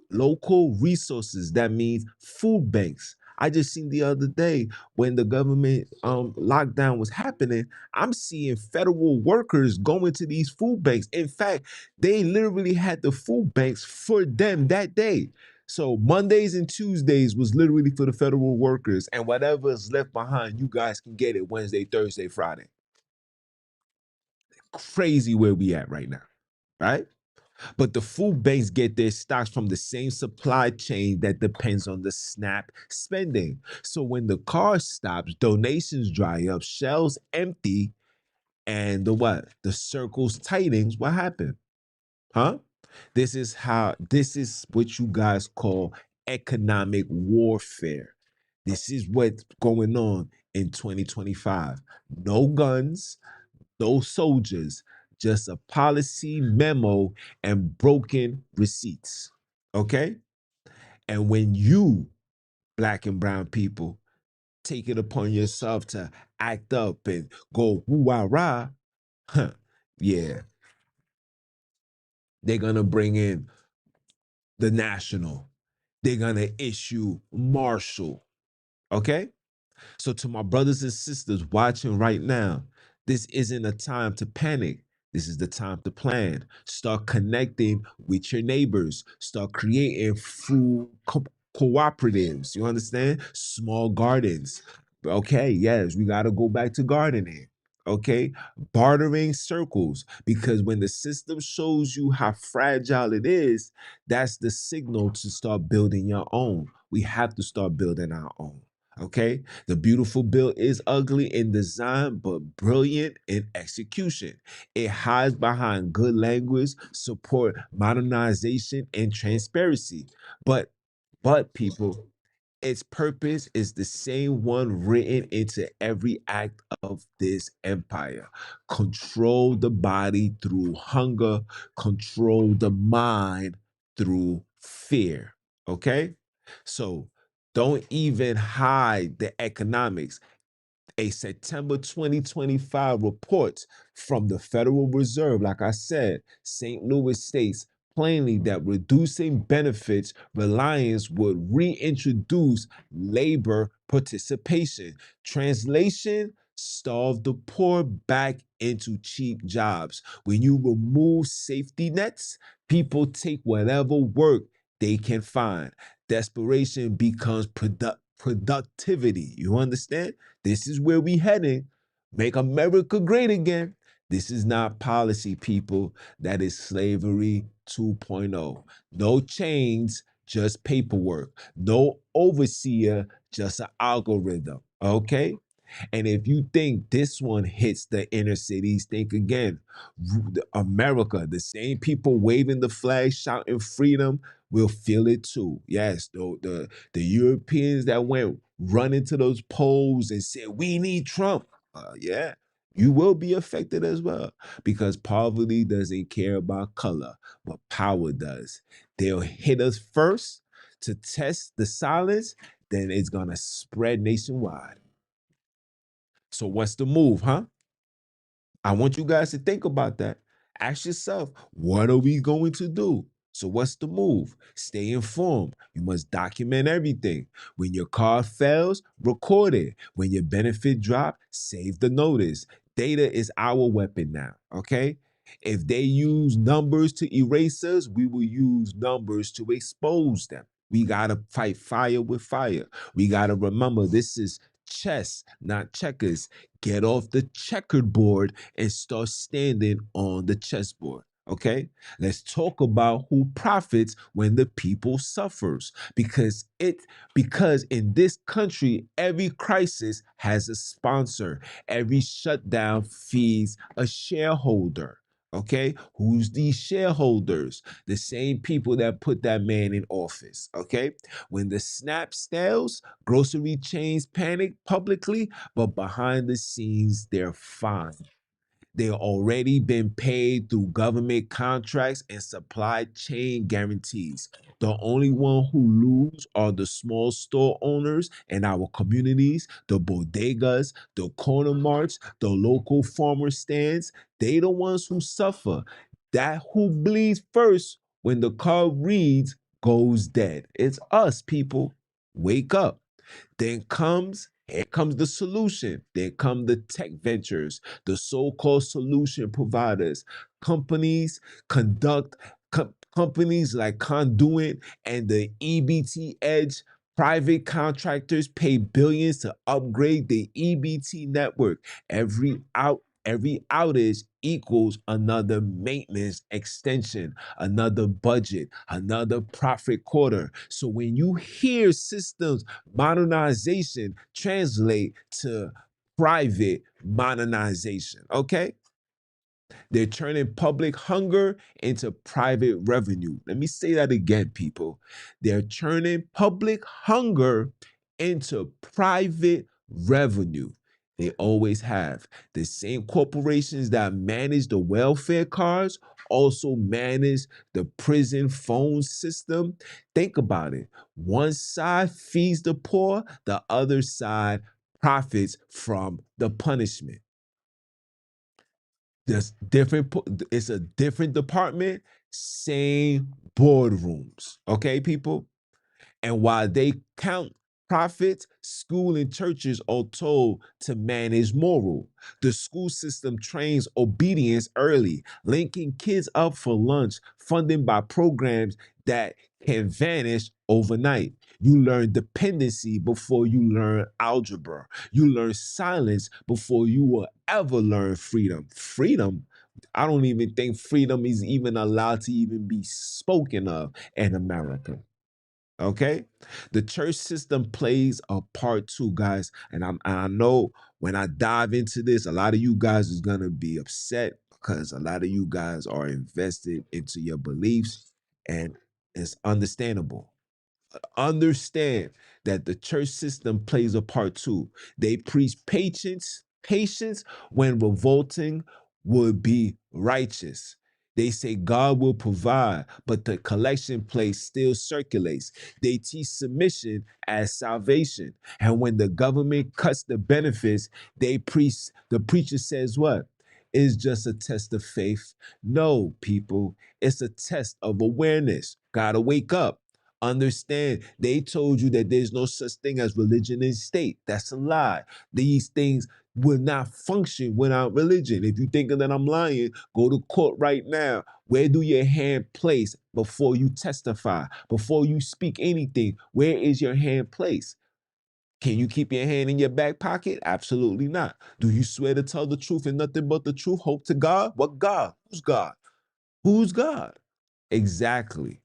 local resources. That means food banks. I just seen the other day when the government lockdown was happening, I'm seeing federal workers going to these food banks. In fact, they literally had the food banks for them that day. So Mondays and Tuesdays was literally for the federal workers, and whatever is left behind, you guys can get it Wednesday, Thursday, Friday. Crazy where we at right now, right? But the food banks get their stocks from the same supply chain that depends on the SNAP spending. So when the car stops, donations dry up, shelves empty, and the what? The circles tightens. What happened? Huh? This is what you guys call economic warfare. This is what's going on in 2025. No guns, no soldiers, just a policy memo and broken receipts. Okay? And when you, black and brown people, take it upon yourself to act up and go woo wah rah, huh, yeah, they're gonna bring in the national. They're gonna issue martial. Okay? So, to my brothers and sisters watching right now, this isn't a time to panic. This is the time to plan. Start connecting with your neighbors. Start creating food cooperatives. You understand? Small gardens. Okay, yes, we got to go back to gardening. Okay, bartering circles, because when the system shows you how fragile it is, that's the signal to start building your own. We have to start building our own. Okay, the beautiful bill is ugly in design, but brilliant in execution. It hides behind good language, support modernization and transparency. But, people, its purpose is the same one written into every act of this empire. Control the body through hunger, control the mind through fear. Okay? So don't even hide the economics. A September 2025 report from the Federal Reserve, like I said, St. Louis states plainly that reducing benefits reliance would reintroduce labor participation. Translation: starve the poor back into cheap jobs. When you remove safety nets, people take whatever work they can find. Desperation becomes productivity. You understand? This is where we heading. Make America great again. This is not policy, people. That is slavery 2.0. No chains, just paperwork. No overseer, just an algorithm. Okay? And if you think this one hits the inner cities, think again. America, the same people waving the flag, shouting freedom, will feel it too. Yes, the Europeans that went running to those polls and said, we need Trump. Yeah, you will be affected as well, because poverty doesn't care about color, but power does. They'll hit us first to test the silence, then it's going to spread nationwide. So what's the move, huh? I want you guys to think about that. Ask yourself, what are we going to do? So what's the move? Stay informed. You must document everything. When your card fails, record it. When your benefit drop, save the notice. Data is our weapon now, okay? If they use numbers to erase us, we will use numbers to expose them. We got to fight fire with fire. We got to remember this is chess, not checkers. Get off the checkered board and start standing on the chessboard. Okay, let's talk about who profits when the people suffers, because in this country every crisis has a sponsor, every shutdown feeds a shareholder. Okay, who's these shareholders? The same people that put that man in office. Okay, when the SNAP stales, grocery chains panic publicly, but behind the scenes, they're fine. They've already been paid through government contracts and supply chain guarantees. The only one who lose are the small store owners in our communities, the bodegas, the corner marts, the local farmer stands. They the ones who suffer. That who bleeds first when the card reads goes dead. It's us, people. Wake up. Here comes the solution. There come the tech ventures, the so-called solution providers. Companies conduct companies like Conduit and the EBT Edge. Private contractors pay billions to upgrade the EBT network. Every out Every outage equals another maintenance extension, another budget, another profit quarter. So when you hear systems modernization, translate to private modernization, okay? They're turning public hunger into private revenue. Let me say that again, people. They're turning public hunger into private revenue. They always have. The same corporations that manage the welfare cards also manage the prison phone system. Think about it. One side feeds the poor, the other side profits from the punishment. There's different, it's a different department, same boardrooms. Okay, people? And while they count profits, school and churches are told to manage moral. The school system trains obedience early, linking kids up for lunch, funding by programs that can vanish overnight. You learn dependency before you learn algebra. You learn silence before you will ever learn freedom. Freedom? I don't even think freedom is even allowed to even be spoken of in America. Okay, the church system plays a part too, guys. And I know when I dive into this, a lot of you guys is gonna be upset because a lot of you guys are invested into your beliefs, and it's understandable. Understand that the church system plays a part too. They preach patience when revolting would be righteous. They say God will provide, but the collection plate still circulates. They teach submission as salvation. And when the government cuts the benefits, they preach, the preacher says what? It's just a test of faith. No, people, it's a test of awareness. Gotta wake up. Understand, they told you that there's no such thing as religion and state. That's a lie. These things will not function without religion. If you thinking that I'm lying, go to court right now. Where do your hand place before you testify? Before you speak anything, where is your hand placed? Can you keep your hand in your back pocket? Absolutely not. Do you swear to tell the truth and nothing but the truth? Hope to God? What God? Who's God? Who's God? Exactly.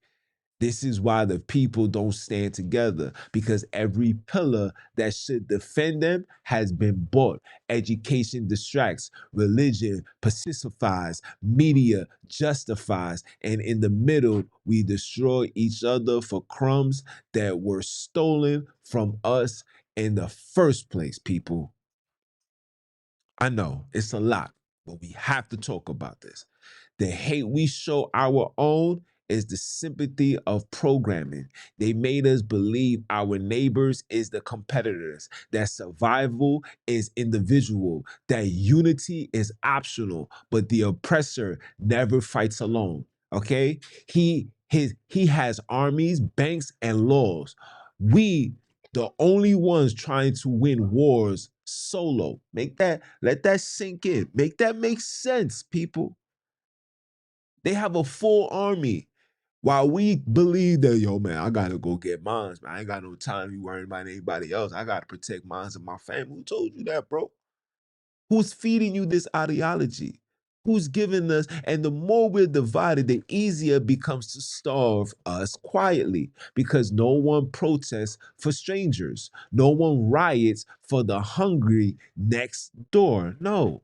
This is why the people don't stand together, because every pillar that should defend them has been bought. Education distracts, religion pacifies, media justifies, and in the middle, we destroy each other for crumbs that were stolen from us in the first place, people. I know it's a lot, but we have to talk about this. The hate we show our own is the sympathy of programming. They made us believe our neighbors is the competitors, that survival is individual, that unity is optional, but the oppressor never fights alone. Okay? He has armies, banks, and laws. We the only ones trying to win wars solo. Let that sink in. Make that make sense, people. They have a full army. While we believe that, yo, man, I gotta go get mines, man. I ain't got no time to be worrying about anybody else. I gotta protect mines and my family. Who told you that, bro? Who's feeding you this ideology? Who's giving us? And the more we're divided, the easier it becomes to starve us quietly, because no one protests for strangers. No one riots for the hungry next door. No.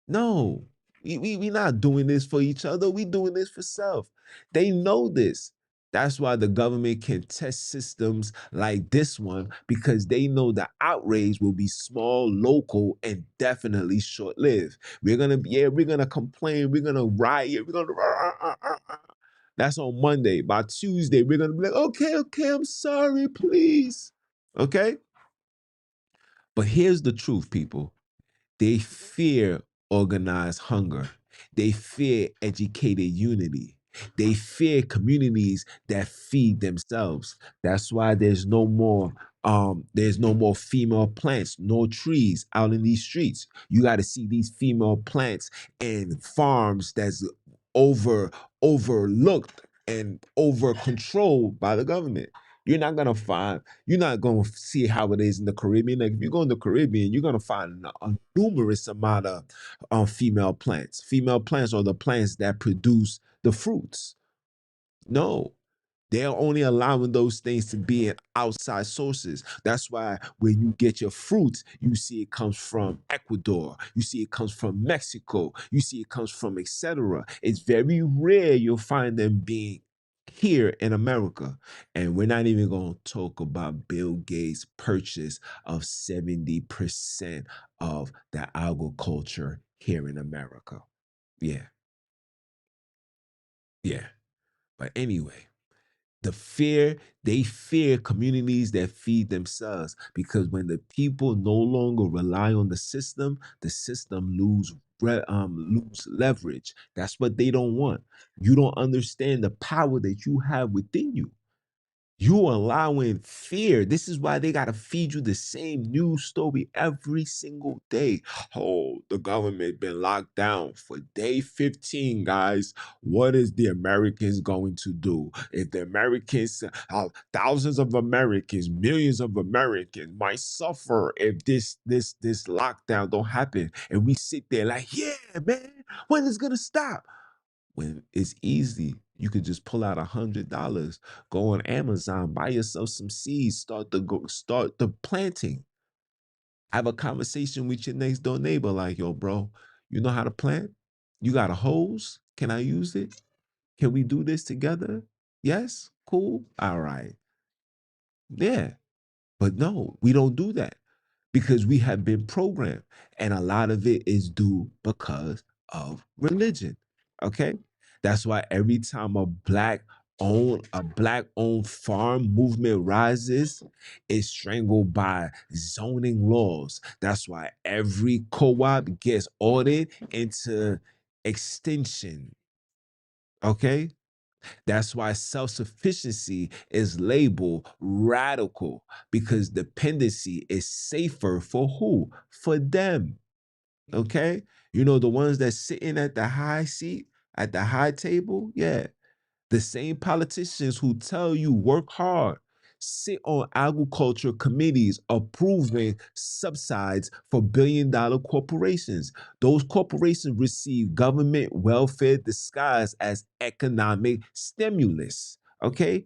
No, we not doing this for each other. We doing this for self. They know this. That's why the government can test systems like this one, because they know the outrage will be small, local, and definitely short-lived. We're gonna complain, we're gonna riot, we're gonna that's on Monday. By Tuesday, we're gonna be like, okay, I'm sorry, please. Okay? But here's the truth, people. They fear organized hunger. They fear educated unity. They fear communities that feed themselves. That's why there's no more female plants, no trees out in these streets. You got to see these female plants in farms that's overlooked and over controlled by the government. You're not gonna see how it is in the Caribbean. Like if you go in the Caribbean, you're gonna find a numerous amount of female plants. Female plants are the plants that produce the fruits. No, they're only allowing those things to be in outside sources. That's why when you get your fruits, you see it comes from Ecuador, you see it comes from Mexico, you see it comes from etc. It's very rare you'll find them being here in America. And we're not even going to talk about Bill Gates' purchase of 70% of the agriculture here in America. Yeah, yeah. But anyway, they fear communities that feed themselves, because when the people no longer rely on the system lose leverage. That's what they don't want. You don't understand the power that you have within you. You allowing fear. This is why they got to feed you the same news story every single day. Oh, the government been locked down for day 15, guys. What is the Americans going to do? If the Americans, thousands of Americans, millions of Americans might suffer if this lockdown don't happen. And we sit there like, yeah, man, when is it gonna stop? When it's easy, you could just pull out $100, go on Amazon, buy yourself some seeds, start the planting. Have a conversation with your next door neighbor, like, yo, bro, you know how to plant? You got a hose? Can I use it? Can we do this together? Yes? Cool. All right. Yeah. But no, we don't do that because we have been programmed. And a lot of it is due because of religion. Okay. That's why every time a black owned farm movement rises, it's strangled by zoning laws. That's why every co-op gets ordered into extinction. Okay. That's why self-sufficiency is labeled radical, because dependency is safer for who? For them. Okay? You know, the ones that's sitting at the high seat, at the high table, yeah. The same politicians who tell you work hard sit on agriculture committees approving subsides for billion-dollar corporations. Those corporations receive government welfare disguised as economic stimulus. Okay?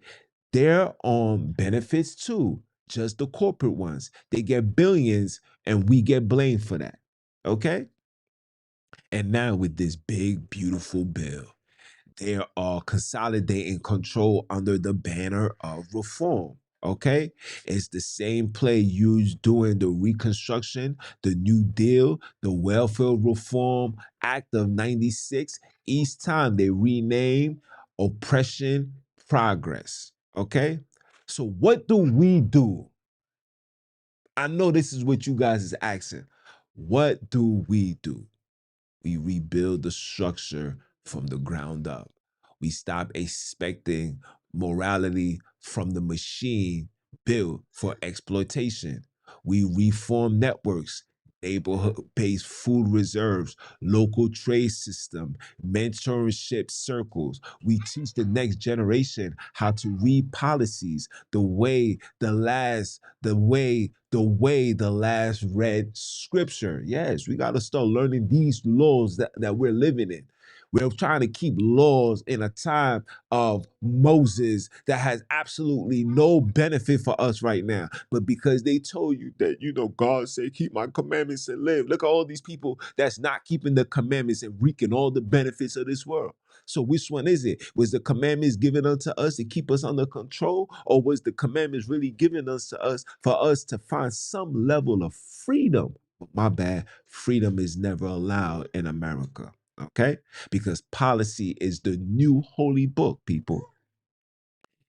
They're on benefits too, just the corporate ones. They get billions and we get blamed for that. Okay? And now with this big, beautiful bill, they are consolidating control under the banner of reform. Okay, it's the same play used during the Reconstruction, the New Deal, the Welfare Reform Act of '96. Each time they rename oppression progress. Okay, so what do we do? I know this is what you guys is asking. What do we do? We rebuild the structure from the ground up. We stop expecting morality from the machine built for exploitation. We reform networks, neighborhood-based food reserves, local trade system, mentorship circles. We teach the next generation how to read policies the last read scripture. Yes, we got to start learning these laws that we're living in. We're trying to keep laws in a time of Moses that has absolutely no benefit for us right now. But because they told you that, God said, keep my commandments and live. Look at all these people that's not keeping the commandments and reaping all the benefits of this world. So which one is it? Was the commandments given unto us to keep us under control? Or was the commandments really given us to us for us to find some level of freedom? My bad, freedom is never allowed in America. Okay? Because policy is the new holy book, people.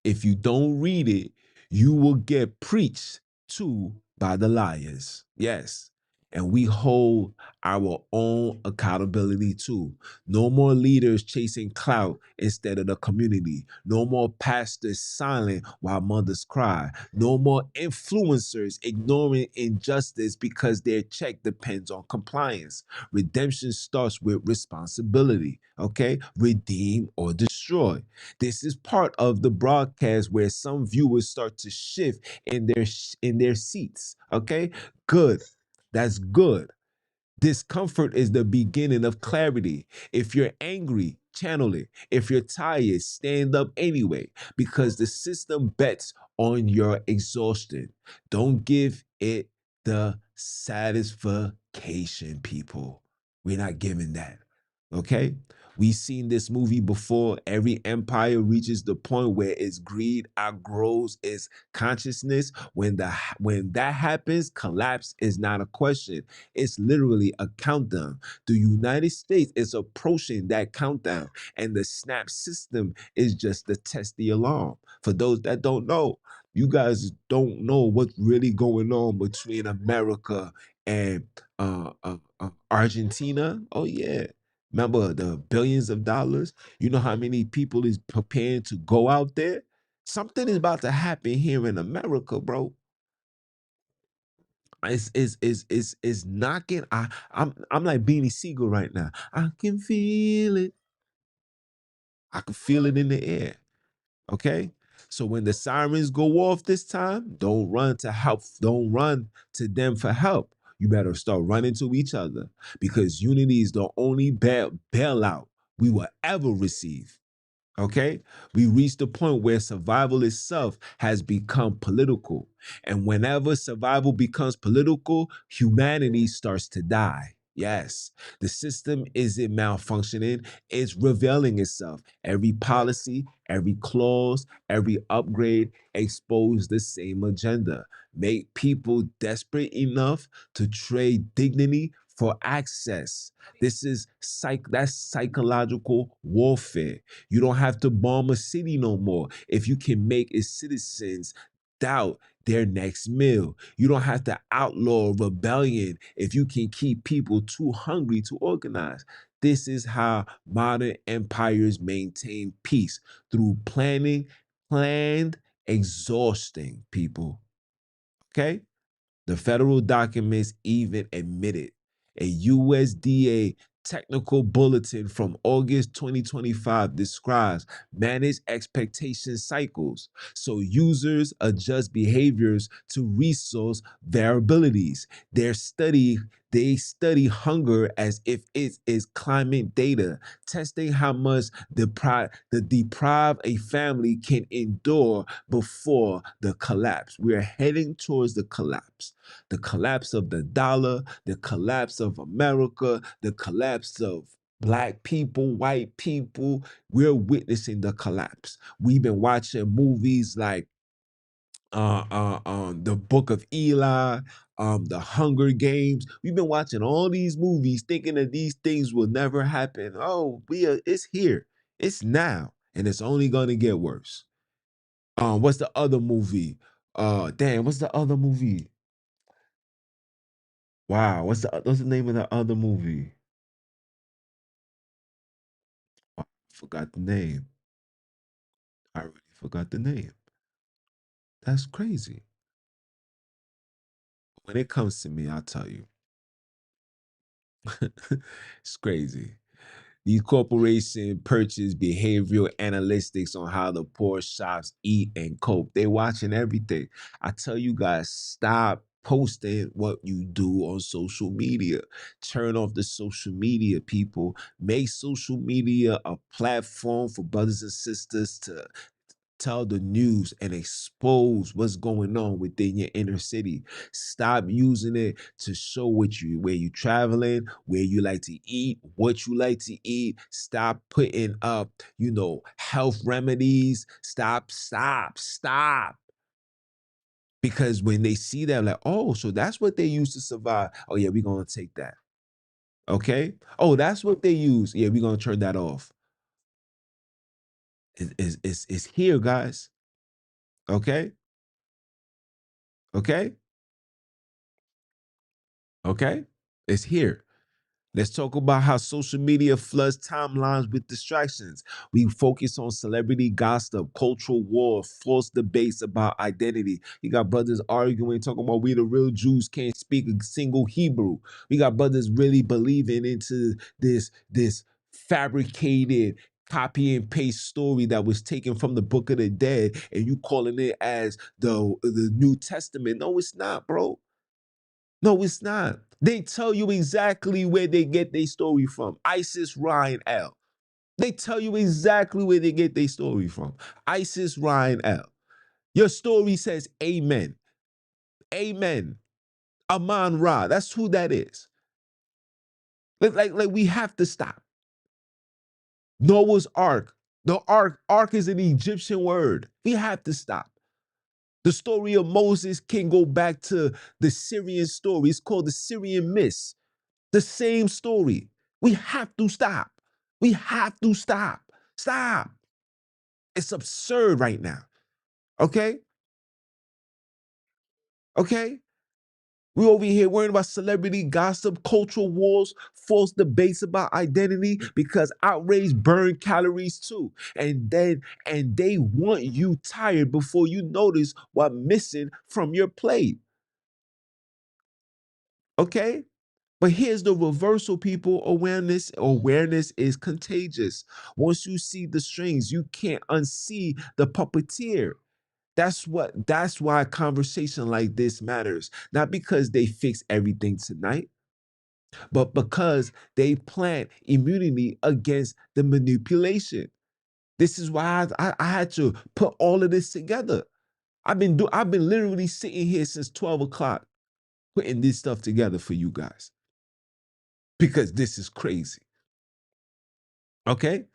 If you don't read it, you will get preached to by the liars. Yes. and we hold our own accountability too. No more leaders chasing clout instead of the community. No more pastors silent while mothers cry. No more influencers ignoring injustice because their check depends on compliance. Redemption starts with responsibility, okay? Redeem or destroy. This is part of the broadcast where some viewers start to shift in their seats, okay? Good. That's good. Discomfort is the beginning of clarity. If you're angry, channel it. If you're tired, stand up anyway, because the system bets on your exhaustion. Don't give it the satisfaction, people. We're not giving that. Okay? We've seen this movie before. Every empire reaches the point where its greed outgrows its consciousness. When that happens, collapse is not a question. It's literally a countdown. The United States is approaching that countdown, and the SNAP system is just to test the alarm. For those that don't know, you guys don't know what's really going on between America and Argentina. Oh yeah. Remember the billions of dollars? You know how many people is preparing to go out there? Something is about to happen here in America, bro. It's knocking. I'm like Beanie Siegel right now. I can feel it. I can feel it in the air. Okay. So when the sirens go off this time, don't run to help. Don't run to them for help. You better start running to each other, because unity is the only bailout we will ever receive. Okay? We reached the point where survival itself has become political. And whenever survival becomes political, humanity starts to die. Yes, the system isn't malfunctioning, it's revealing itself. Every policy, every clause, every upgrade expose the same agenda. Make people desperate enough to trade dignity for access. That's psychological warfare. You don't have to bomb a city no more if you can make its citizens doubt their next meal. You don't have to outlaw rebellion if you can keep people too hungry to organize. This is how modern empires maintain peace, through planned exhausting people. Okay? The federal documents even admitted. A USDA technical bulletin from August 2025 describes managed expectation cycles, so users adjust behaviors to resource variabilities. They study hunger as if it is climate data, testing how much the deprived a family can endure before the collapse. We are heading towards the collapse of the dollar, the collapse of America, the collapse of Black people, white people. We're witnessing the collapse. We've been watching movies like the Book of Eli, the Hunger Games. We've been watching all these movies thinking that these things will never happen. Oh, it's here. It's now. And it's only gonna get worse. What's the other movie? Damn, what's the other movie? Wow, what's the name of the other movie? I forgot the name. I really forgot the name. That's crazy. When it comes to me, I'll tell you. It's crazy. These corporations purchase behavioral analytics on how the poor shops eat and cope. They're watching everything. I tell you guys, stop posting what you do on social media. Turn off the social media, people. Make social media a platform for brothers and sisters to tell the news and expose what's going on within your inner city. Stop using it to show where you traveling, where you like to eat, what you like to eat. Stop putting up, health remedies. Stop. Because when they see that, like, oh, so that's what they use to survive. Oh yeah, we're gonna take that. Okay. Oh, that's what they use. Yeah, we're gonna turn that off. It's here, guys. Okay. Okay. Okay? It's here. Let's talk about how social media floods timelines with distractions. We focus on celebrity gossip, cultural war, false debates about identity. You got brothers arguing, talking about we the real Jews can't speak a single Hebrew. We got brothers really believing into this fabricated copy and paste story that was taken from the Book of the Dead, and you calling it as the New Testament. No, it's not, bro. No, it's not. They tell you exactly where they get their story from. ISIS, Ryan L. They tell you exactly where they get their story from. ISIS, Ryan L. Your story says amen. Amen. Aman Ra. That's who that is. Like we have to stop. Noah's Ark. The ark is an Egyptian word. We have to stop. The story of Moses can go back to the Syrian story. It's called the Syrian myths. The same story. We have to stop. We have to stop. Stop. It's absurd right now. Okay? Okay? We over here worrying about celebrity gossip, cultural wars, false debates about identity because outrage burn calories too. And they want you tired before you notice what missing from your plate. Okay? But here's the reversal, people. Awareness is contagious. Once you see the strings, you can't unsee the puppeteer. That's why a conversation like this matters. Not because they fix everything tonight, but because they plant immunity against the manipulation. This is why I had to put all of this together. I've been literally sitting here since 12 o'clock putting this stuff together for you guys because this is crazy. Okay?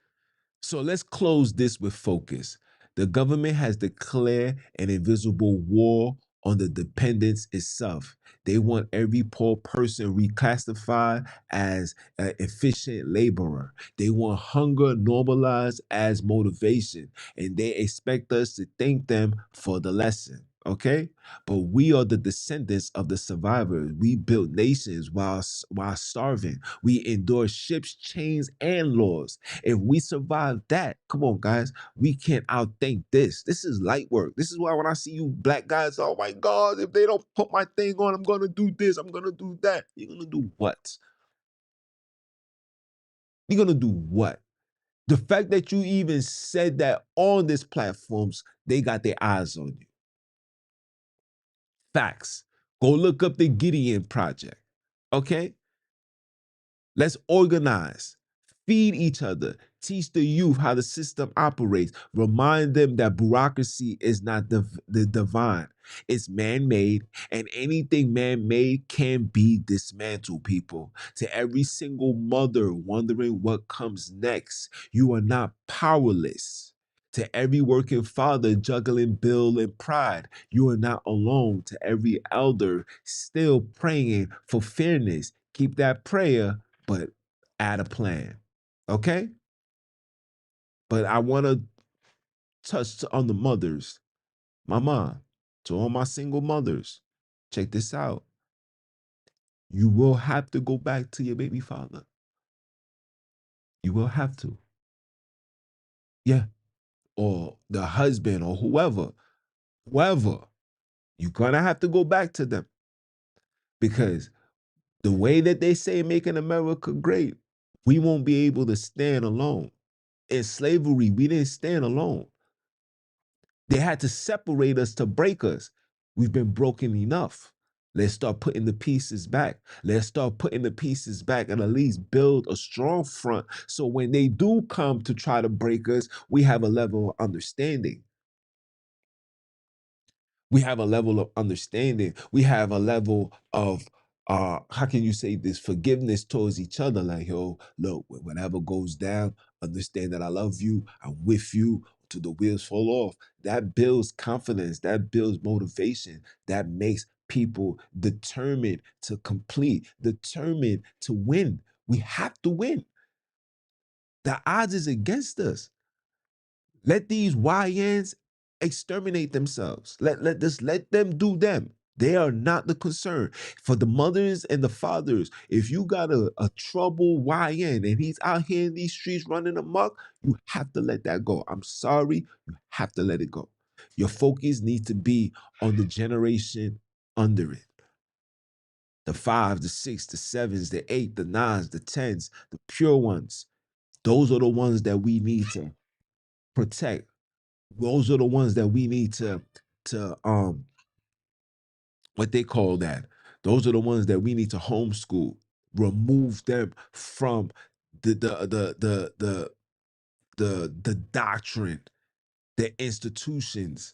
So let's close this with focus. The government has declared an invisible war on the dependence itself. They want every poor person reclassified as an efficient laborer. They want hunger normalized as motivation, and they expect us to thank them for the lesson. Okay, but we are the descendants of the survivors. We built nations while starving. We endured ships, chains, and laws. If we survive that, come on, guys, we can't outthink this. This is light work. This is why when I see you black guys, oh my God, if they don't put my thing on, I'm gonna do this, I'm gonna do that. You're gonna do what? You're gonna do what? The fact that you even said that on these platforms, they got their eyes on you. Facts. Go look up the Gideon Project. Okay? Let's organize, feed each other, teach the youth how the system operates, remind them that bureaucracy is not the divine. It's man-made, and anything man-made can be dismantled, people. To every single mother wondering what comes next, you are not powerless. To every working father juggling bill and pride, you are not alone. To every elder still praying for fairness, keep that prayer, but add a plan. Okay? But I want to touch on the mothers. My mom, to all my single mothers, check this out. You will have to go back to your baby father. You will have to. Yeah. Or the husband or whoever. Whoever. You're going to have to go back to them. Because the way that they say making America great, we won't be able to stand alone. In slavery, we didn't stand alone. They had to separate us to break us. We've been broken enough. Let's start putting the pieces back. Let's start putting the pieces back and at least build a strong front so when they do come to try to break us, we have a level of understanding. We have a level of understanding. We have a level of how can you say this, forgiveness towards each other. Like, yo, look, whatever goes down, understand that I love you, I'm with you till the wheels fall off. That builds confidence, that builds motivation, that makes people determined to complete, determined to win. We have to win. The odds is against us. Let these YNs exterminate themselves. Let them do them. They are not the concern. For the mothers and the fathers, if you got a troubled YN and he's out here in these streets running amok, you have to let that go. I'm sorry, you have to let it go. Your focus needs to be on the generation under it. The 5s, the 6s, the 7s, the 8s, the 9s, the 10s, the pure ones. Those are the ones that we need to protect. Those are the ones that we need to what they call that. Those are the ones that we need to homeschool, remove them from the doctrine, the institutions,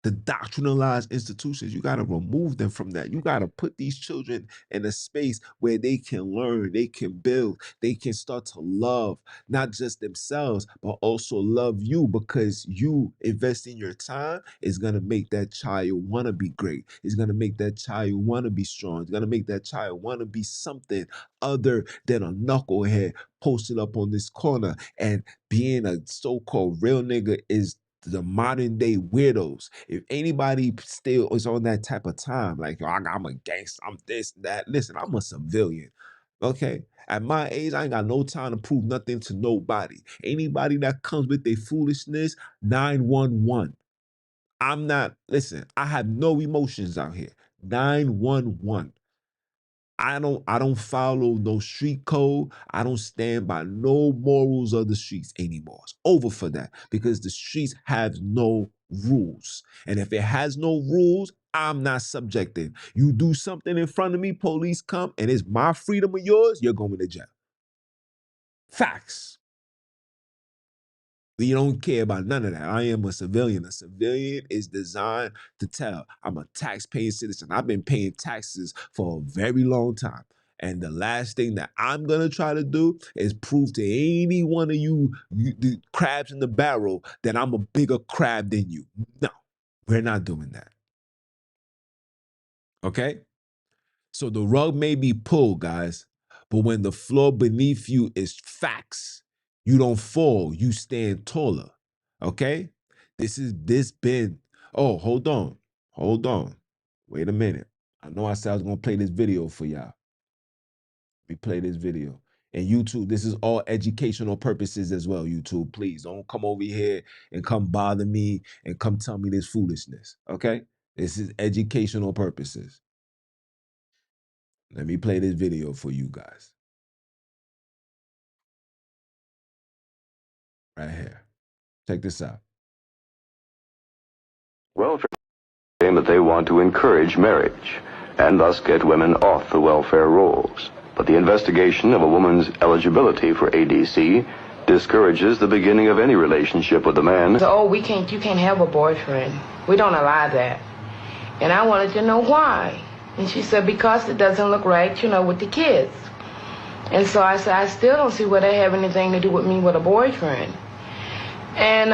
the doctrinalized institutions. You got to remove them from that. You got to put these children in a space where they can learn, they can build, they can start to love not just themselves, but also love you, because you investing your time is going to make that child want to be great. It's going to make that child want to be strong. It's going to make that child want to be something other than a knucklehead posted up on this corner. And being a so-called real nigga is the modern day weirdos. If anybody still is on that type of time, like, I'm a gangster, I'm this, that. Listen, I'm a civilian. Okay? At my age, I ain't got no time to prove nothing to nobody. Anybody that comes with their foolishness, 911. I'm not, listen, I have no emotions out here. 911. I don't follow no street code. I don't stand by no morals of the streets anymore. It's over for that, because the streets have no rules. And if it has no rules, I'm not subjecting. You do something in front of me, police come, and it's my freedom or yours, you're going to jail. Facts. We don't care about none of that. I am a civilian. A civilian is designed to tell. I'm a tax-paying citizen. I've been paying taxes for a very long time. And the last thing that I'm going to try to do is prove to any one of you, the crabs in the barrel, that I'm a bigger crab than you. No, we're not doing that. Okay? So the rug may be pulled, guys, but when the floor beneath you is facts, you don't fall, you stand taller. Okay? This been, oh, hold on. Wait a minute. I know I said I was gonna play this video for y'all. Let me play this video. And YouTube, this is all educational purposes as well, YouTube. Please don't come over here and come bother me and come tell me this foolishness, okay? This is educational purposes. Let me play this video for you guys. Right here. Check this out. Welfare claim that they want to encourage marriage and thus get women off the welfare rolls. But the investigation of a woman's eligibility for ADC discourages the beginning of any relationship with a man. Oh, you can't have a boyfriend. We don't allow that. And I wanted to know why. And she said, because it doesn't look right, with the kids. And so I said, I still don't see where they have anything to do with me with a boyfriend. And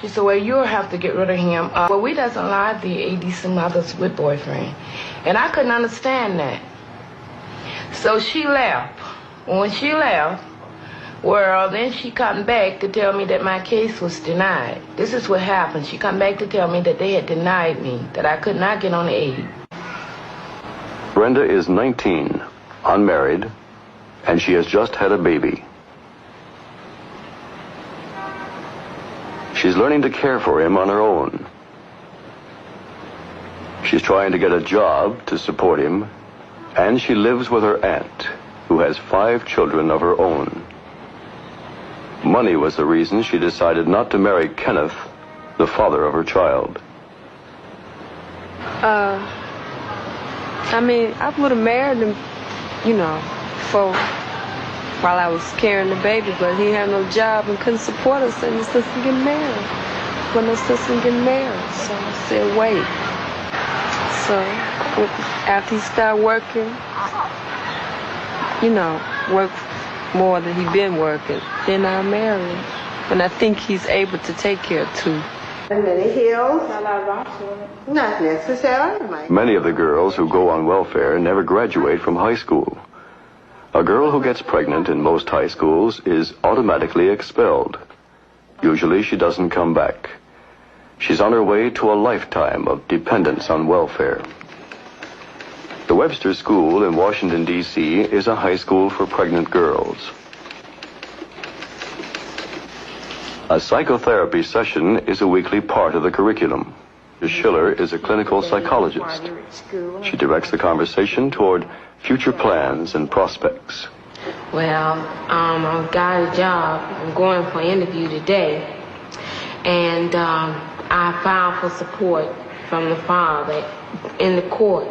she said, well, you'll have to get rid of him. Well, we doesn't allow the ADC mothers with boyfriend. And I couldn't understand that. So she left. When she left, well, then she come back to tell me that my case was denied. This is what happened. She come back to tell me that they had denied me, that I could not get on the aid. Brenda is 19, unmarried, and she has just had a baby. She's learning to care for him on her own. She's trying to get a job to support him, and she lives with her aunt, who has 5 children of her own. Money was the reason she decided not to marry Kenneth, the father of her child. I would have married him, while I was carrying the baby, but he had no job and couldn't support us, and his sister getting married. When his sister getting married, so I said, wait. So after he started working, work more than he'd been working, then I married him. And I think he's able to take care of 2. Not necessarily. Many of the girls who go on welfare never graduate from high school. A girl who gets pregnant in most high schools is automatically expelled. Usually she doesn't come back. She's on her way to a lifetime of dependence on welfare. Webster School in Washington, D.C. is a high school for pregnant girls. A psychotherapy session is a weekly part of the curriculum. Ms. Schiller is a clinical psychologist. She directs the conversation toward future plans and prospects. Well, I got a job. I'm going for an interview today. And I filed for support from the father in the court.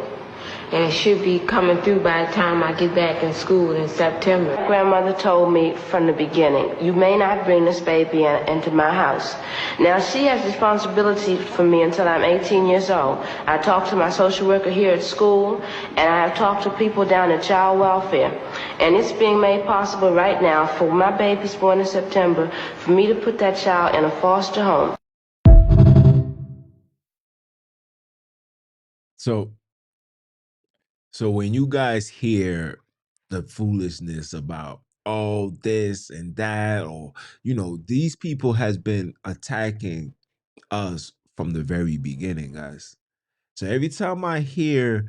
And it should be coming through by the time I get back in school in September. Grandmother told me from the beginning, you may not bring this baby into my house. Now, she has responsibility for me until I'm 18 years old. I talked to my social worker here at school, and I have talked to people down at child welfare. And it's being made possible right now for my baby's born in September for me to put that child in a foster home. So when you guys hear the foolishness about all this and that, or, these people has been attacking us from the very beginning, guys. So every time I hear,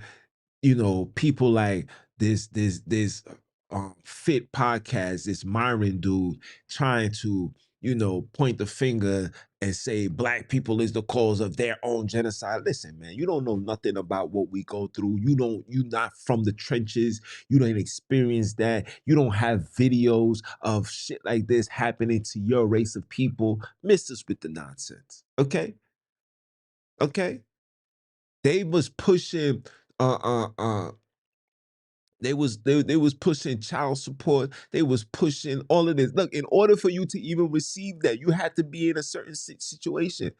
people like this fit podcast, this Myron dude trying to, point the finger and say black people is the cause of their own genocide. Listen, man, you don't know nothing about what we go through. You're not from the trenches. You don't experience that. You don't have videos of shit like this happening to your race of people. Miss us with the nonsense. Okay? Okay? They was pushing they was pushing child support. They was pushing all of this. Look, in order for you to even receive that, you had to be in a certain situation.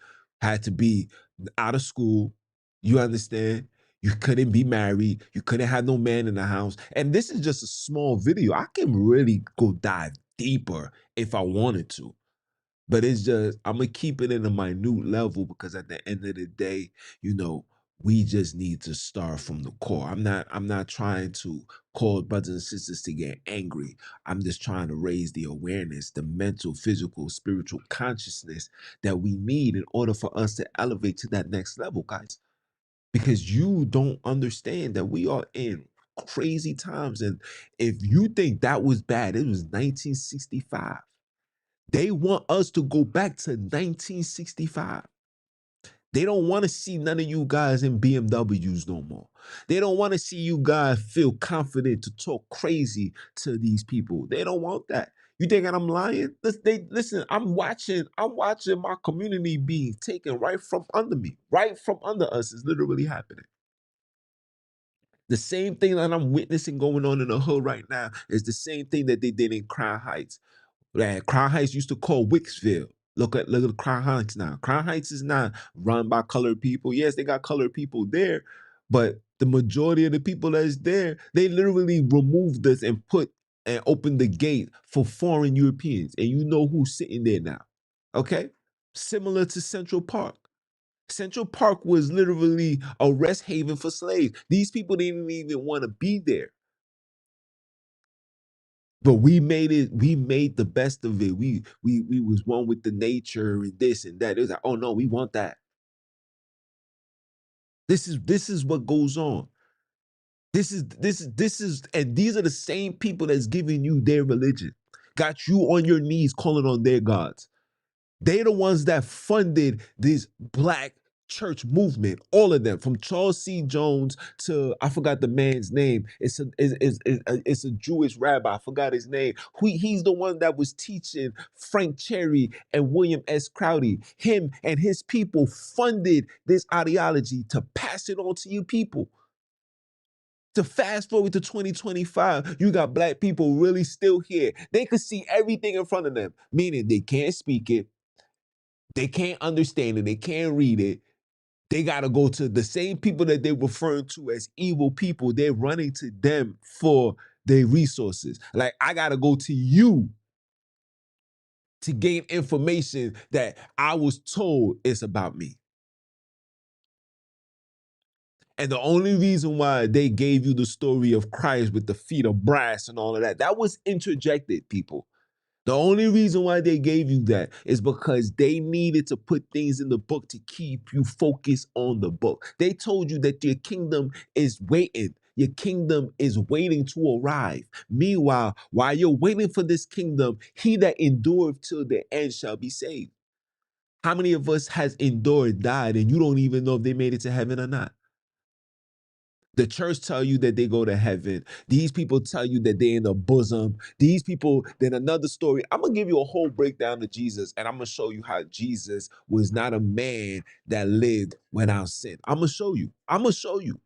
Had to be out of school. You understand? You couldn't be married. You couldn't have no man in the house. And this is just a small video. I can really go dive deeper if I wanted to. But it's just, I'm going to keep it in a minute level because at the end of the day, we just need to start from the core. I'm not trying to call brothers and sisters to get angry. I'm just trying to raise the awareness, the mental, physical, spiritual consciousness that we need in order for us to elevate to that next level, guys. Because you don't understand that we are in crazy times. And if you think that was bad, it was 1965. They want us to go back to 1965. They don't want to see none of you guys in BMWs no more. They don't want to see you guys feel confident to talk crazy to these people. They don't want that. You think I'm lying? Listen, I'm watching my community being taken right from under me. Right from under us is literally happening. The same thing that I'm witnessing going on in the hood right now is the same thing that they did in Crown Heights. That Crown Heights used to call Wicksville. Look at Crown Heights now. Crown Heights is not run by colored people. Yes, they got colored people there, but the majority of the people that's there, they literally removed us and opened the gate for foreign Europeans. And you know who's sitting there now. Okay? Similar to Central Park. Central Park was literally a rest haven for slaves. These people didn't even want to be there. But we made the best of it. We was one with the nature and this and that. It was like, oh no, we want that. This is what goes on. This is, and these are the same people that's giving you their religion. Got you on your knees calling on their gods. They the ones that funded this black church movement, all of them, from Charles C. Jones to, I forgot the man's name. It's a Jewish rabbi. I forgot his name. He's the one that was teaching Frank Cherry and William S. Crowdy. Him and his people funded this ideology to pass it on to you people. To fast forward to 2025, you got black people really still here. They could see everything in front of them, meaning they can't speak it. They can't understand it. They can't read it. They got to go to the same people that they're referring to as evil people. They're running to them for their resources. Like, I got to go to you to gain information that I was told is about me. And the only reason why they gave you the story of Christ with the feet of brass and all of that, that was interjected, people. The only reason why they gave you that is because they needed to put things in the book to keep you focused on the book. They told you that your kingdom is waiting. Your kingdom is waiting to arrive. Meanwhile, while you're waiting for this kingdom, he that endureth till the end shall be saved. How many of us has endured, died, and you don't even know if they made it to heaven or not? The church tell you that they go to heaven. These people tell you that they're in the bosom. These people, then another story. I'm going to give you a whole breakdown of Jesus, and I'm going to show you how Jesus was not a man that lived without sin. I'm going to show you. I'm going to show you.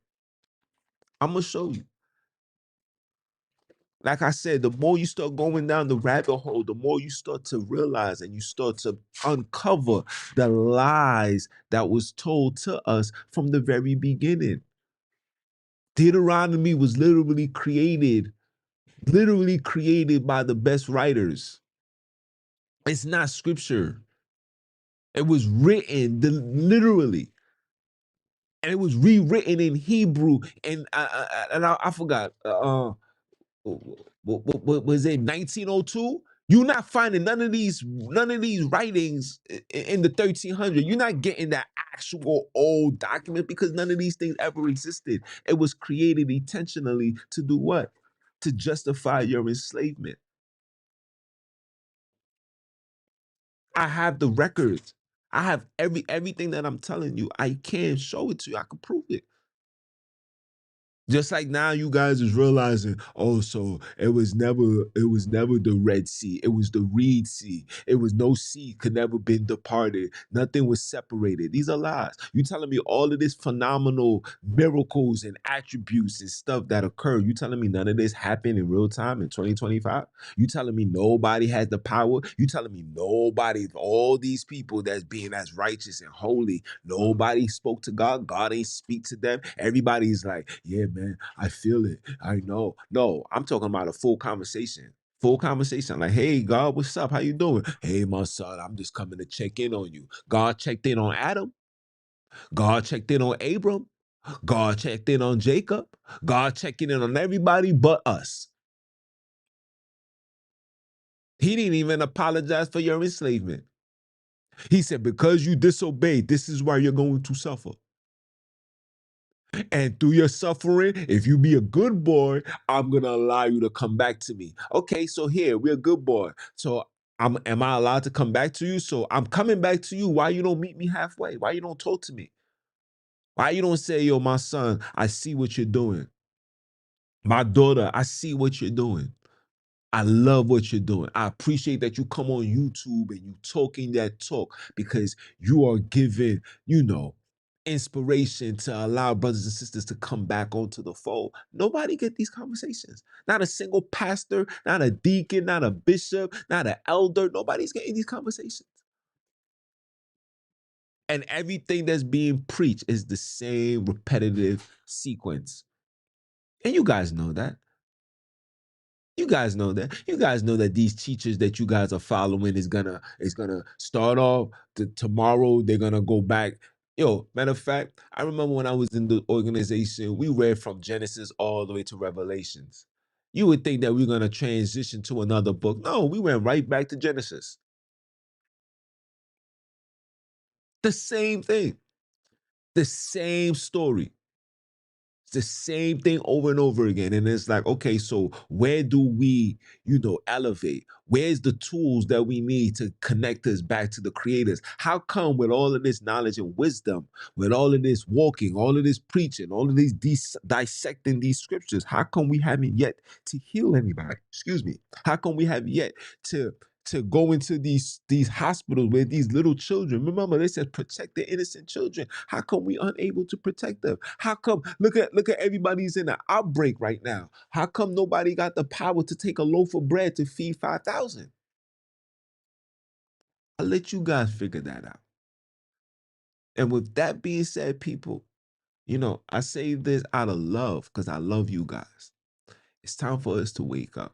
I'm going to show you. Like I said, the more you start going down the rabbit hole, the more you start to realize and you start to uncover the lies that was told to us from the very beginning. Deuteronomy was literally created by the best writers. It's not scripture. It was written literally, and it was rewritten in Hebrew. And I forgot. What was it? 1902. You're not finding none of these writings in the 1300. You're not getting that actual old document because none of these things ever existed. It was created intentionally to do what? To justify your enslavement. I have the records. I have everything that I'm telling you. I can show it to you. I can prove it. Just like now you guys is realizing, oh, so it was never the Red Sea. It was the Reed Sea. It was no sea could never been departed. Nothing was separated. These are lies. You telling me all of this phenomenal miracles and attributes and stuff that occur. You telling me none of this happened in real time in 2025? You telling me nobody has the power? You telling me nobody, all these people that's being as righteous and holy, nobody spoke to God? God ain't speak to them. Everybody's like, yeah, man, I feel it. I know. No, I'm talking about a full conversation. Full conversation. Like, hey, God, what's up? How you doing? Hey, my son, I'm just coming to check in on you. God checked in on Adam. God checked in on Abram. God checked in on Jacob. God checking in on everybody but us. He didn't even apologize for your enslavement. He said, because you disobeyed, this is why you're going to suffer. And through your suffering, if you be a good boy, I'm going to allow you to come back to me. Okay, so here, we're a good boy. So am I allowed to come back to you? So I'm coming back to you. Why you don't meet me halfway? Why you don't talk to me? Why you don't say, yo, my son, I see what you're doing. My daughter, I see what you're doing. I love what you're doing. I appreciate that you come on YouTube and you talking that talk because you are giving, inspiration to allow brothers and sisters to come back onto the fold. Nobody get these conversations. Not a single pastor, not a deacon, not a bishop, not an elder. Nobody's getting these conversations. And everything that's being preached is the same repetitive sequence. And you guys know that. You guys know that. You guys know that these teachers that you guys are following is gonna start off tomorrow. They're gonna go back. Yo, matter of fact, I remember when I was in the organization, we read from Genesis all the way to Revelations. You would think that we're gonna transition to another book. No, we went right back to Genesis. The same thing, the same story. It's the same thing over and over again. And it's like, okay, so where do we, elevate? Where's the tools that we need to connect us back to the creators? How come with all of this knowledge and wisdom, with all of this walking, all of this preaching, all of these dissecting these scriptures, how come we haven't yet to heal anybody? Excuse me. How come we have yet to go into these hospitals where these little children, remember they said protect the innocent children. How come we unable to protect them? How come look at everybody's in an outbreak right now? How come nobody got the power to take a loaf of bread to feed 5,000? I'll let you guys figure that out. And with that being said, people, I say this out of love because I love you guys. It's time for us to wake up.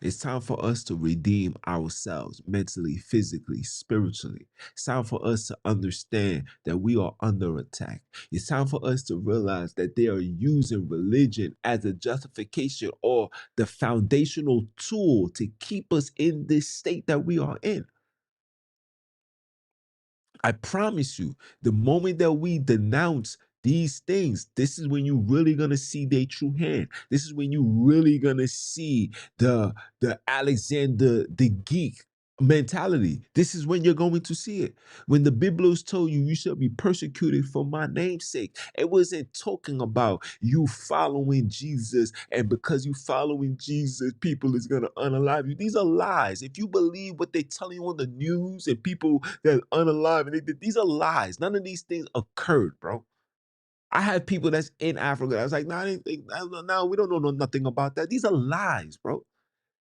It's time for us to redeem ourselves mentally, physically, spiritually. It's time for us to understand that we are under attack. It's time for us to realize that they are using religion as a justification or the foundational tool to keep us in this state that we are in. I promise you, the moment that we denounce these things, this is when you really gonna see their true hand. This is when you really gonna see the Alexander the geek mentality. This is when you're going to see it. When the Biblos told you, you shall be persecuted for my name's sake, it wasn't talking about you following Jesus, and because you following Jesus, people is gonna unalive you. These are lies. If you believe what they tell you on the news and people that unalive, and these are lies. None of these things occurred, bro. I had people that's in Africa. I was like, nah, no, we don't know nothing about that. These are lies, bro.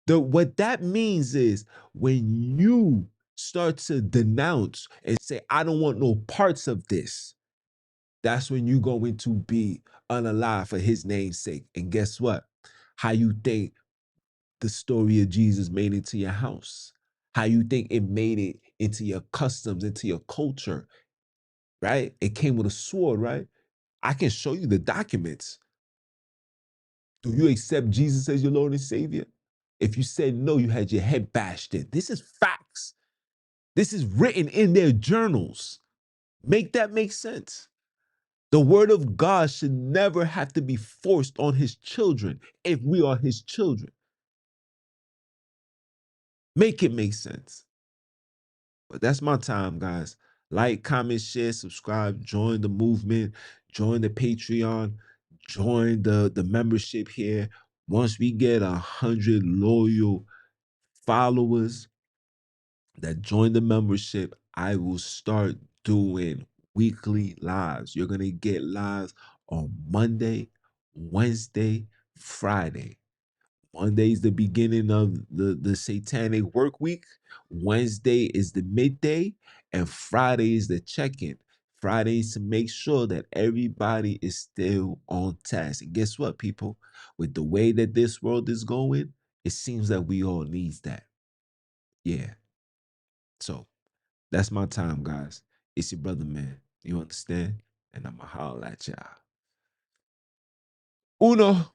What that means is when you start to denounce and say, I don't want no parts of this, that's when you're going to be unalive for his name's sake. And guess what? How you think the story of Jesus made it to your house? How you think it made it into your customs, into your culture, right? It came with a sword, right? I can show you the documents. Do you accept Jesus as your Lord and Savior? If you said no, you had your head bashed in. This is facts. This is written in their journals. Make that make sense. The word of God should never have to be forced on his children if we are his children. Make it make sense. But that's my time, guys. Like, comment, share, subscribe, join the movement, join the Patreon, join the membership here. Once we get 100 loyal followers that join the membership, I will start doing weekly lives. You're going to get lives on Monday, Wednesday, Friday. Monday is the beginning of the satanic work week. Wednesday is the midday, and Friday is the check-in. Friday is to make sure that everybody is still on task. And guess what, people? With the way that this world is going, it seems that we all need that. Yeah. So that's my time, guys. It's your brother, man. You understand? And I'ma holler at y'all. Uno.